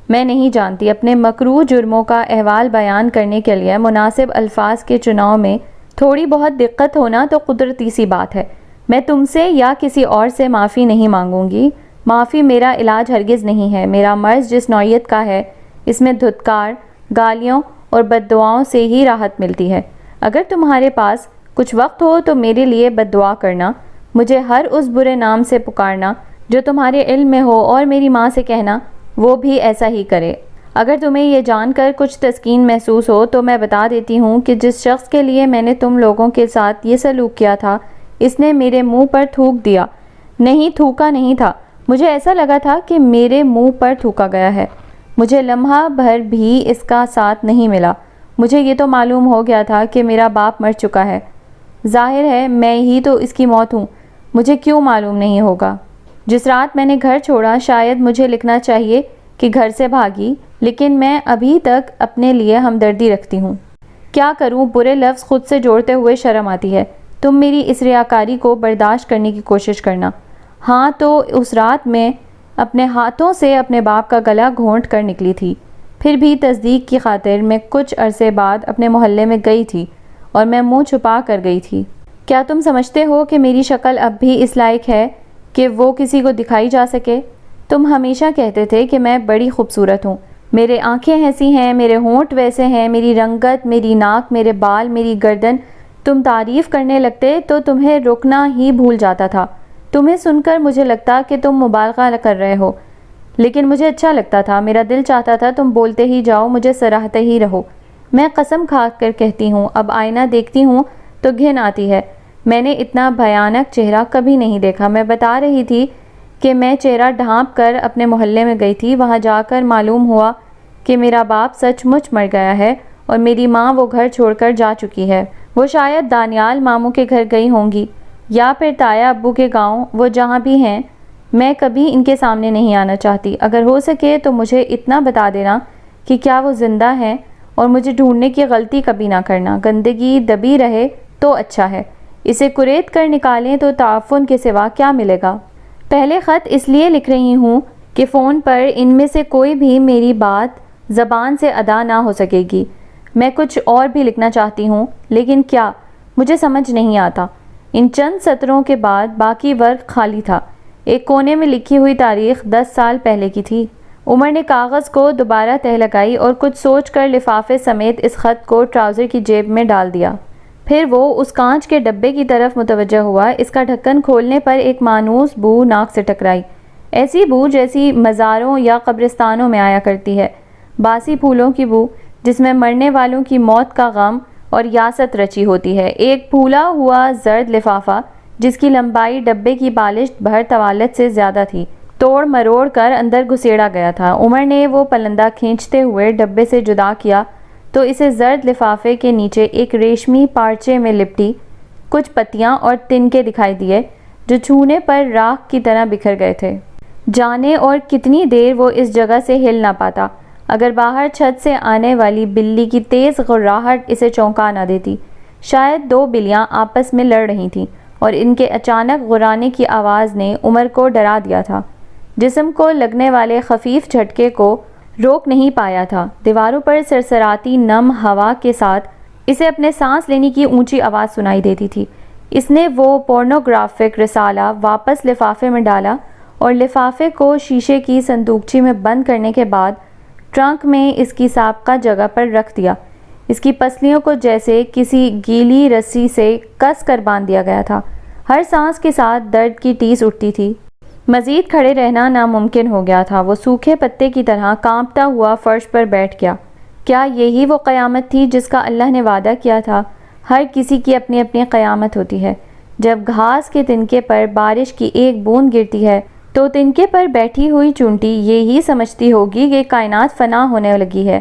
میں نہیں جانتی۔ اپنے مکروہ جرموں کا احوال بیان کرنے کے لیے مناسب الفاظ کے چناؤ میں تھوڑی بہت دقت ہونا تو قدرتی سی بات ہے۔ میں تم سے یا کسی اور سے معافی نہیں مانگوں گی۔ معافی میرا علاج ہرگز نہیں ہے۔ میرا مرض جس نوعیت کا ہے اس میں دھتکار، گالیوں اور بد دعاؤں سے ہی راحت ملتی ہے۔ اگر تمہارے پاس کچھ وقت ہو تو میرے لیے بد دعا کرنا، مجھے ہر اس برے نام سے پکارنا جو تمہارے علم میں ہو اور میری ماں سے کہنا وہ بھی ایسا ہی کرے۔ اگر تمہیں یہ جان کر کچھ تسکین محسوس ہو تو میں بتا دیتی ہوں کہ جس شخص کے لیے میں نے تم لوگوں کے ساتھ یہ سلوک کیا تھا اس نے میرے منہ پر تھوک دیا۔ نہیں، تھوکا نہیں تھا، مجھے ایسا لگا تھا کہ میرے منہ پر تھوکا گیا ہے۔ مجھے لمحہ بھر بھی اس کا ساتھ نہیں ملا۔ مجھے یہ تو معلوم ہو گیا تھا کہ میرا باپ مر چکا ہے۔ ظاہر ہے میں ہی تو اس کی موت ہوں۔ مجھے کیوں معلوم نہیں ہوگا؟ جس رات میں نے گھر چھوڑا شاید مجھے لکھنا چاہیے کہ گھر سے بھاگی، لیکن میں ابھی تک اپنے لیے ہمدردی رکھتی ہوں۔ کیا کروں، برے لفظ خود سے جوڑتے ہوئے شرم آتی ہے۔ تم میری اس ریاکاری کو برداشت کرنے کی کوشش کرنا۔ ہاں تو اس رات میں اپنے ہاتھوں سے اپنے باپ کا گلا گھونٹ کر نکلی تھی۔ پھر بھی تصدیق کی خاطر میں کچھ عرصے بعد اپنے محلے میں گئی تھی اور میں منہ چھپا کر گئی تھی۔ کیا تم سمجھتے ہو کہ میری شکل اب بھی اس لائق ہے کہ وہ کسی کو دکھائی جا سکے؟ تم ہمیشہ کہتے تھے کہ میں بڑی خوبصورت ہوں۔ میرے آنکھیں ایسی ہیں، میرے ہونٹ ویسے ہیں، میری رنگت، میری ناک، میرے بال، میری گردن۔ تم تعریف کرنے لگتے تو تمہیں رکنا ہی بھول جاتا تھا۔ تمہیں سن کر مجھے لگتا کہ تم مبالغہ کر رہے ہو، لیکن مجھے اچھا لگتا تھا۔ میرا دل چاہتا تھا تم بولتے ہی جاؤ، مجھے سراہتے ہی رہو۔ میں قسم کھا کر کہتی ہوں، اب آئینہ دیکھتی ہوں تو گھن آتی ہے۔ میں نے اتنا بھیانک چہرہ کبھی نہیں دیکھا۔ میں بتا رہی تھی کہ میں چہرہ ڈھانپ کر اپنے محلے میں گئی تھی۔ وہاں جا کر معلوم ہوا کہ میرا باپ سچ مچ مر گیا ہے اور میری ماں وہ گھر چھوڑ کر جا چکی ہے۔ وہ شاید دانیال ماموں کے گھر گئی ہوں گی یا پھر تایا ابو کے گاؤں، وہ جہاں بھی ہیں۔ میں کبھی ان کے سامنے نہیں آنا چاہتی۔ اگر ہو سکے تو مجھے اتنا بتا دینا کہ کیا وہ زندہ ہیں اور مجھے ڈھونڈنے کی غلطی کبھی نہ کرنا۔ گندگی دبی رہے تو اچھا ہے، اسے کریت کر نکالیں تو تعفن کے سوا کیا ملے گا۔ پہلے خط اس لیے لکھ رہی ہوں کہ فون پر ان میں سے کوئی بھی میری بات زبان سے ادا نہ ہو سکے گی۔ میں کچھ اور بھی لکھنا چاہتی ہوں، لیکن کیا، مجھے سمجھ نہیں آتا۔ ان چند سطروں کے بعد باقی ورق خالی تھا۔ ایک کونے میں لکھی ہوئی تاریخ 10 سال پہلے کی تھی۔ عمر نے کاغذ کو دوبارہ تہہ لگائی اور کچھ سوچ کر لفافے سمیت اس خط کو ٹراؤزر کی جیب میں ڈال دیا۔ پھر وہ اس کانچ کے ڈبے کی طرف متوجہ ہوا۔ اس کا ڈھکن کھولنے پر ایک مانوس بو ناک سے ٹکرائی، ایسی بو جیسی مزاروں یا قبرستانوں میں آیا کرتی ہے، باسی پھولوں کی بو جس میں مرنے والوں کی موت کا غم اور یاست رچی ہوتی ہے۔ ایک پھولا ہوا زرد لفافہ جس کی لمبائی ڈبے کی بالشت بھر طوالت سے زیادہ تھی، توڑ مروڑ کر اندر گھسیڑا گیا تھا۔ عمر نے وہ پلندہ کھینچتے ہوئے ڈبے سے جدا کیا تو اسے زرد لفافے کے نیچے ایک ریشمی پارچے میں لپٹی کچھ پتیاں اور تنکے دکھائی دیے جو چھونے پر راکھ کی طرح بکھر گئے تھے۔ جانے اور کتنی دیر وہ اس جگہ سے ہل نہ پاتا اگر باہر چھت سے آنے والی بلی کی تیز غراہٹ اسے چونکا نہ دیتی۔ شاید 2 بلیاں آپس میں لڑ رہی تھیں اور ان کے اچانک غرانے کی آواز نے عمر کو ڈرا دیا تھا۔ جسم کو لگنے والے خفیف جھٹکے کو روک نہیں پایا تھا۔ دیواروں پر سرسراتی نم ہوا کے ساتھ اسے اپنے سانس لینے کی اونچی آواز سنائی دیتی تھی۔ اس نے وہ پورنوگرافک رسالہ واپس لفافے میں ڈالا اور لفافے کو شیشے کی صندوقچی میں بند کرنے کے بعد ٹرنک میں اس کی سابقہ جگہ پر رکھ دیا۔ اس کی پسلیوں کو جیسے کسی گیلی رسی سے کس کر باندھ دیا گیا تھا۔ ہر سانس کے ساتھ درد کی ٹیس اٹھتی تھی۔ مزید کھڑے رہنا ناممکن ہو گیا تھا۔ وہ سوکھے پتے کی طرح کانپتا ہوا فرش پر بیٹھ گیا۔ کیا یہی وہ قیامت تھی جس کا اللہ نے وعدہ کیا تھا؟ ہر کسی کی اپنی اپنی قیامت ہوتی ہے۔ جب گھاس کے تنکے پر بارش کی ایک بوند گرتی ہے تو تنکے پر بیٹھی ہوئی چونٹی یہی سمجھتی ہوگی کہ کائنات فنا ہونے لگی ہے۔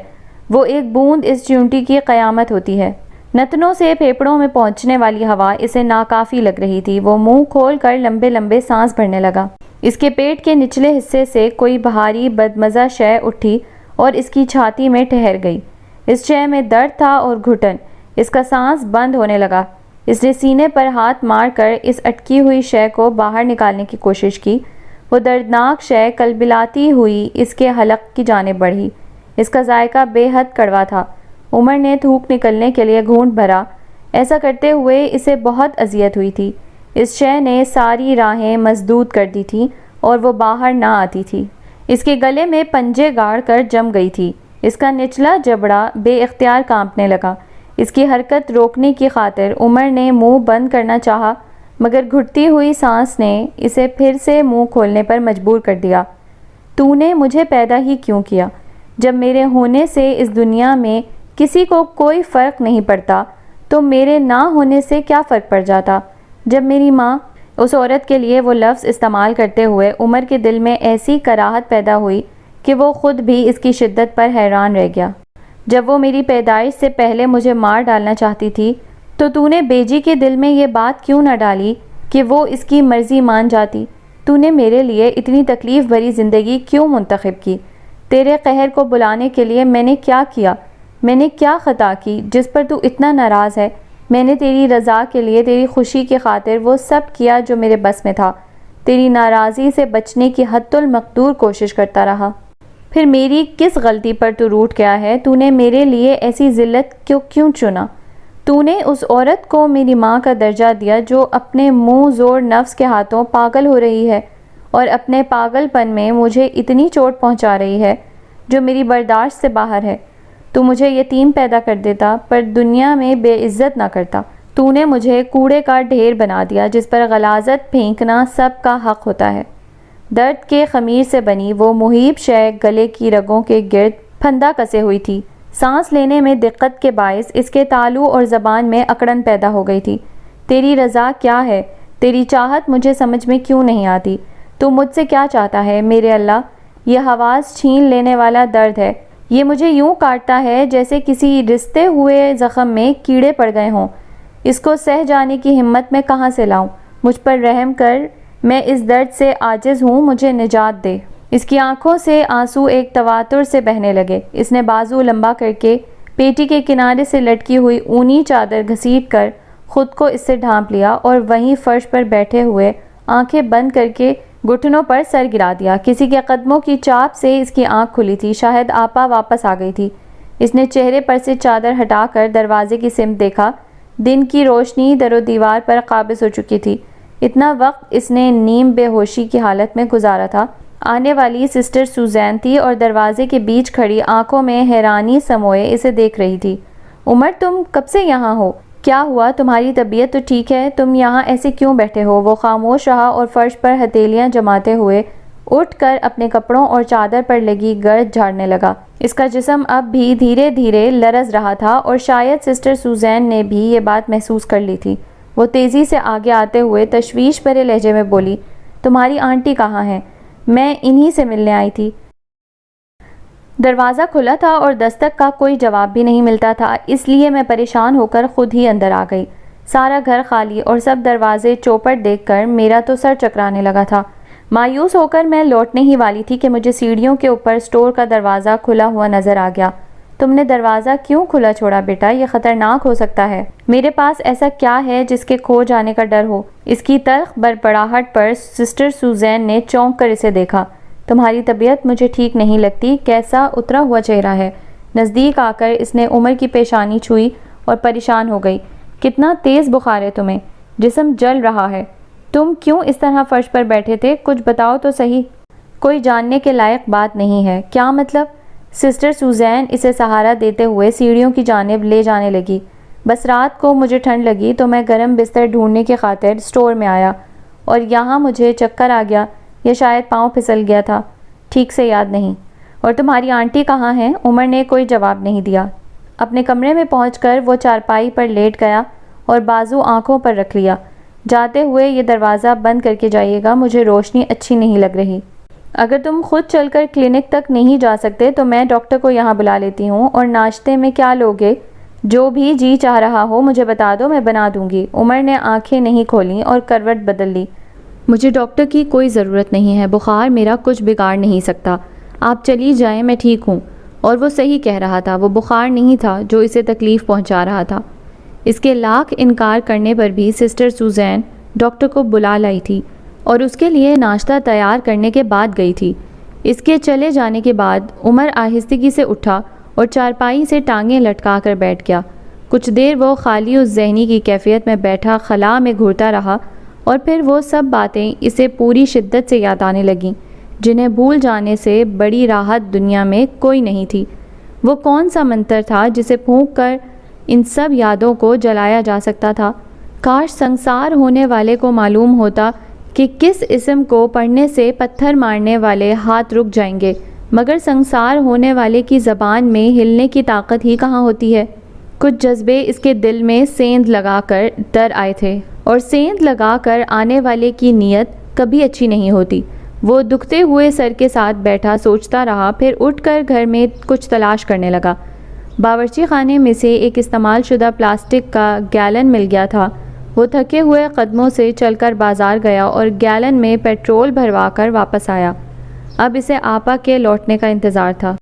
وہ ایک بوند اس چونٹی کی قیامت ہوتی ہے۔ نتنوں سے پھیپھڑوں میں پہنچنے والی ہوا اسے ناکافی لگ رہی تھی۔ وہ منہ کھول کر لمبے لمبے سانس بھرنے لگا۔ اس کے پیٹ کے نچلے حصے سے کوئی بھاری بدمزہ شے اٹھی اور اس کی چھاتی میں ٹھہر گئی۔ اس شے میں درد تھا اور گھٹن۔ اس کا سانس بند ہونے لگا۔ اس نے سینے پر ہاتھ مار کر اس اٹکی ہوئی شے کو باہر نکالنے کی کوشش کی۔ وہ دردناک شے کلبلاتی ہوئی اس کے حلق کی جانب بڑھی۔ اس کا ذائقہ بے حد کڑوا تھا۔ عمر نے تھوک نکلنے کے لیے گھونٹ بھرا۔ ایسا کرتے ہوئے اسے بہت اذیت ہوئی تھی۔ اس شے نے ساری راہیں مسدود کر دی تھیں اور وہ باہر نہ آتی تھی۔ اس کے گلے میں پنجے گاڑ کر جم گئی تھی۔ اس کا نچلا جبڑا بے اختیار کانپنے لگا۔ اس کی حرکت روکنے کی خاطر عمر نے منہ بند کرنا چاہا، مگر گھٹتی ہوئی سانس نے اسے پھر سے منہ کھولنے پر مجبور کر دیا۔ تو نے مجھے پیدا ہی کیوں کیا؟ جب میرے ہونے سے اس دنیا میں کسی کو کوئی فرق نہیں پڑتا تو میرے نہ ہونے سے کیا فرق پڑ جاتا؟ جب میری ماں، اس عورت کے لیے وہ لفظ استعمال کرتے ہوئے عمر کے دل میں ایسی کراہت پیدا ہوئی کہ وہ خود بھی اس کی شدت پر حیران رہ گیا۔ جب وہ میری پیدائش سے پہلے مجھے مار ڈالنا چاہتی تھی تو نے بیجی کے دل میں یہ بات کیوں نہ ڈالی کہ وہ اس کی مرضی مان جاتی؟ تو نے میرے لیے اتنی تکلیف بھری زندگی کیوں منتخب کی؟ تیرے قہر کو بلانے کے لیے میں نے کیا کیا؟ میں نے کیا خطا کی جس پر تو اتنا ناراض ہے؟ میں نے تیری رضا کے لیے، تیری خوشی کی خاطر وہ سب کیا جو میرے بس میں تھا۔ تیری ناراضی سے بچنے کی حد المقدور کوشش کرتا رہا۔ پھر میری کس غلطی پر تو روٹھ گیا ہے؟ تو نے میرے لیے ایسی ذلت کیوں چنا؟ تو نے اس عورت کو میری ماں کا درجہ دیا جو اپنے منہ زور نفس کے ہاتھوں پاگل ہو رہی ہے اور اپنے پاگل پن میں مجھے اتنی چوٹ پہنچا رہی ہے۔ جو میری برداشت سے باہر ہے۔ تو مجھے یتیم پیدا کر دیتا پر دنیا میں بے عزت نہ کرتا۔ تو نے مجھے کوڑے کا ڈھیر بنا دیا جس پر غلاظت پھینکنا سب کا حق ہوتا ہے۔ درد کے خمیر سے بنی وہ محیب شے گلے کی رگوں کے گرد پھندا کسے ہوئی تھی۔ سانس لینے میں دقت کے باعث اس کے تالو اور زبان میں اکڑن پیدا ہو گئی تھی۔ تیری رضا کیا ہے؟ تیری چاہت مجھے سمجھ میں کیوں نہیں آتی؟ تو مجھ سے کیا چاہتا ہے میرے اللہ؟ یہ حواس چھین لینے والا درد ہے۔ یہ مجھے یوں کاٹتا ہے جیسے کسی رستے ہوئے زخم میں کیڑے پڑ گئے ہوں۔ اس کو سہ جانے کی ہمت میں کہاں سے لاؤں؟ مجھ پر رحم کر، میں اس درد سے عاجز ہوں، مجھے نجات دے۔ اس کی آنکھوں سے آنسو ایک تواتر سے بہنے لگے۔ اس نے بازو لمبا کر کے پیٹی کے کنارے سے لٹکی ہوئی اونی چادر گھسیٹ کر خود کو اس سے ڈھانپ لیا اور وہیں فرش پر بیٹھے ہوئے آنکھیں بند کر کے گھٹنوں پر سر گرا دیا۔ کسی کے قدموں کی چاپ سے اس کی آنکھ کھلی تھی، شاید آپا واپس آ گئی تھی۔ اس نے چہرے پر سے چادر ہٹا کر دروازے کی سمت دیکھا۔ دن کی روشنی در و دیوار پر قابض ہو چکی تھی۔ اتنا وقت اس نے نیم بے ہوشی کی حالت میں گزارا تھا۔ آنے والی سسٹر سوزین تھی اور دروازے کے بیچ کھڑی آنکھوں میں حیرانی سموئے اسے دیکھ رہی تھی۔ عمر، تم کب سے یہاں ہو؟ کیا ہوا؟ تمہاری طبیعت تو ٹھیک ہے؟ تم یہاں ایسے کیوں بیٹھے ہو؟ وہ خاموش رہا اور فرش پر ہتھیلیاں جماتے ہوئے اٹھ کر اپنے کپڑوں اور چادر پر لگی گرد جھاڑنے لگا۔ اس کا جسم اب بھی دھیرے دھیرے لرز رہا تھا اور شاید سسٹر سوزین نے بھی یہ بات محسوس کر لی تھی۔ وہ تیزی سے آگے آتے ہوئے تشویش بھرے لہجے میں بولی، تمہاری آنٹی کہاں ہیں؟ میں انہی سے ملنے آئی تھی۔ دروازہ کھلا تھا اور دستک کا کوئی جواب بھی نہیں ملتا تھا، اس لیے میں پریشان ہو کر خود ہی اندر آ گئی۔ سارا گھر خالی اور سب دروازے چوپٹ دیکھ کر میرا تو سر چکرانے لگا تھا۔ مایوس ہو کر میں لوٹنے ہی والی تھی کہ مجھے سیڑھیوں کے اوپر اسٹور کا دروازہ کھلا ہوا نظر آ گیا۔ تم نے دروازہ کیوں کھلا چھوڑا بیٹا؟ یہ خطرناک ہو سکتا ہے۔ میرے پاس ایسا کیا ہے جس کے کھو جانے کا ڈر ہو؟ اس کی تلخ برپڑاہٹ پر سسٹر سوزین نے چونک کر اسے دیکھا۔ تمہاری طبیعت مجھے ٹھیک نہیں لگتی، کیسا اترا ہوا چہرہ ہے۔ نزدیک آ کر اس نے عمر کی پیشانی چھوئی اور پریشان ہو گئی۔ کتنا تیز بخار ہے تمہیں، جسم جل رہا ہے۔ تم کیوں اس طرح فرش پر بیٹھے تھے؟ کچھ بتاؤ تو صحیح۔ کوئی جاننے کے لائق بات نہیں ہے۔ کیا مطلب؟ سسٹر سوزین اسے سہارا دیتے ہوئے سیڑھیوں کی جانب لے جانے لگی۔ بس رات کو مجھے ٹھنڈ لگی تو میں گرم بستر ڈھونڈنے کی خاطر اسٹور میں آیا اور یہاں مجھے چکر آ گیا یا شاید پاؤں پھسل گیا تھا، ٹھیک سے یاد نہیں۔ اور تمہاری آنٹی کہاں ہیں؟ عمر نے کوئی جواب نہیں دیا۔ اپنے کمرے میں پہنچ کر وہ چارپائی پر لیٹ گیا اور بازو آنکھوں پر رکھ لیا۔ جاتے ہوئے یہ دروازہ بند کر کے جائیے گا، مجھے روشنی اچھی نہیں لگ رہی۔ اگر تم خود چل کر کلینک تک نہیں جا سکتے تو میں ڈاکٹر کو یہاں بلا لیتی ہوں۔ اور ناشتے میں کیا لوگے؟ جو بھی جی چاہ رہا ہو مجھے بتا دو، میں بنا دوں گی۔ عمر نے آنکھیں نہیں کھولیں اور کروٹ بدل لی۔ مجھے ڈاکٹر کی کوئی ضرورت نہیں ہے، بخار میرا کچھ بگاڑ نہیں سکتا، آپ چلی جائیں، میں ٹھیک ہوں۔ اور وہ صحیح کہہ رہا تھا، وہ بخار نہیں تھا جو اسے تکلیف پہنچا رہا تھا۔ اس کے لاکھ انکار کرنے پر بھی سسٹر سوزین ڈاکٹر کو بلا لائی تھی اور اس کے لیے ناشتہ تیار کرنے کے بعد گئی تھی۔ اس کے چلے جانے کے بعد عمر آہستگی سے اٹھا اور چارپائی سے ٹانگیں لٹکا کر بیٹھ گیا۔ کچھ دیر وہ خالی اس ذہنی کی کیفیت میں بیٹھا خلا میں گھورتا رہا اور پھر وہ سب باتیں اسے پوری شدت سے یاد آنے لگیں جنہیں بھول جانے سے بڑی راحت دنیا میں کوئی نہیں تھی۔ وہ کون سا منتر تھا جسے پھونک کر ان سب یادوں کو جلایا جا سکتا تھا؟ کاش سنسار ہونے والے کو معلوم ہوتا کہ کس اسم کو پڑھنے سے پتھر مارنے والے ہاتھ رک جائیں گے، مگر سنسار ہونے والے کی زبان میں ہلنے کی طاقت ہی کہاں ہوتی ہے۔ کچھ جذبے اس کے دل میں سیندھ لگا کر در آئے تھے، اور سیندھ لگا کر آنے والے کی نیت کبھی اچھی نہیں ہوتی۔ وہ دکھتے ہوئے سر کے ساتھ بیٹھا سوچتا رہا، پھر اٹھ کر گھر میں کچھ تلاش کرنے لگا۔ باورچی خانے میں سے ایک استعمال شدہ پلاسٹک کا گیلن مل گیا تھا۔ وہ تھکے ہوئے قدموں سے چل کر بازار گیا اور گیلن میں پیٹرول بھروا کر واپس آیا۔ اب اسے آپا کے لوٹنے کا انتظار تھا۔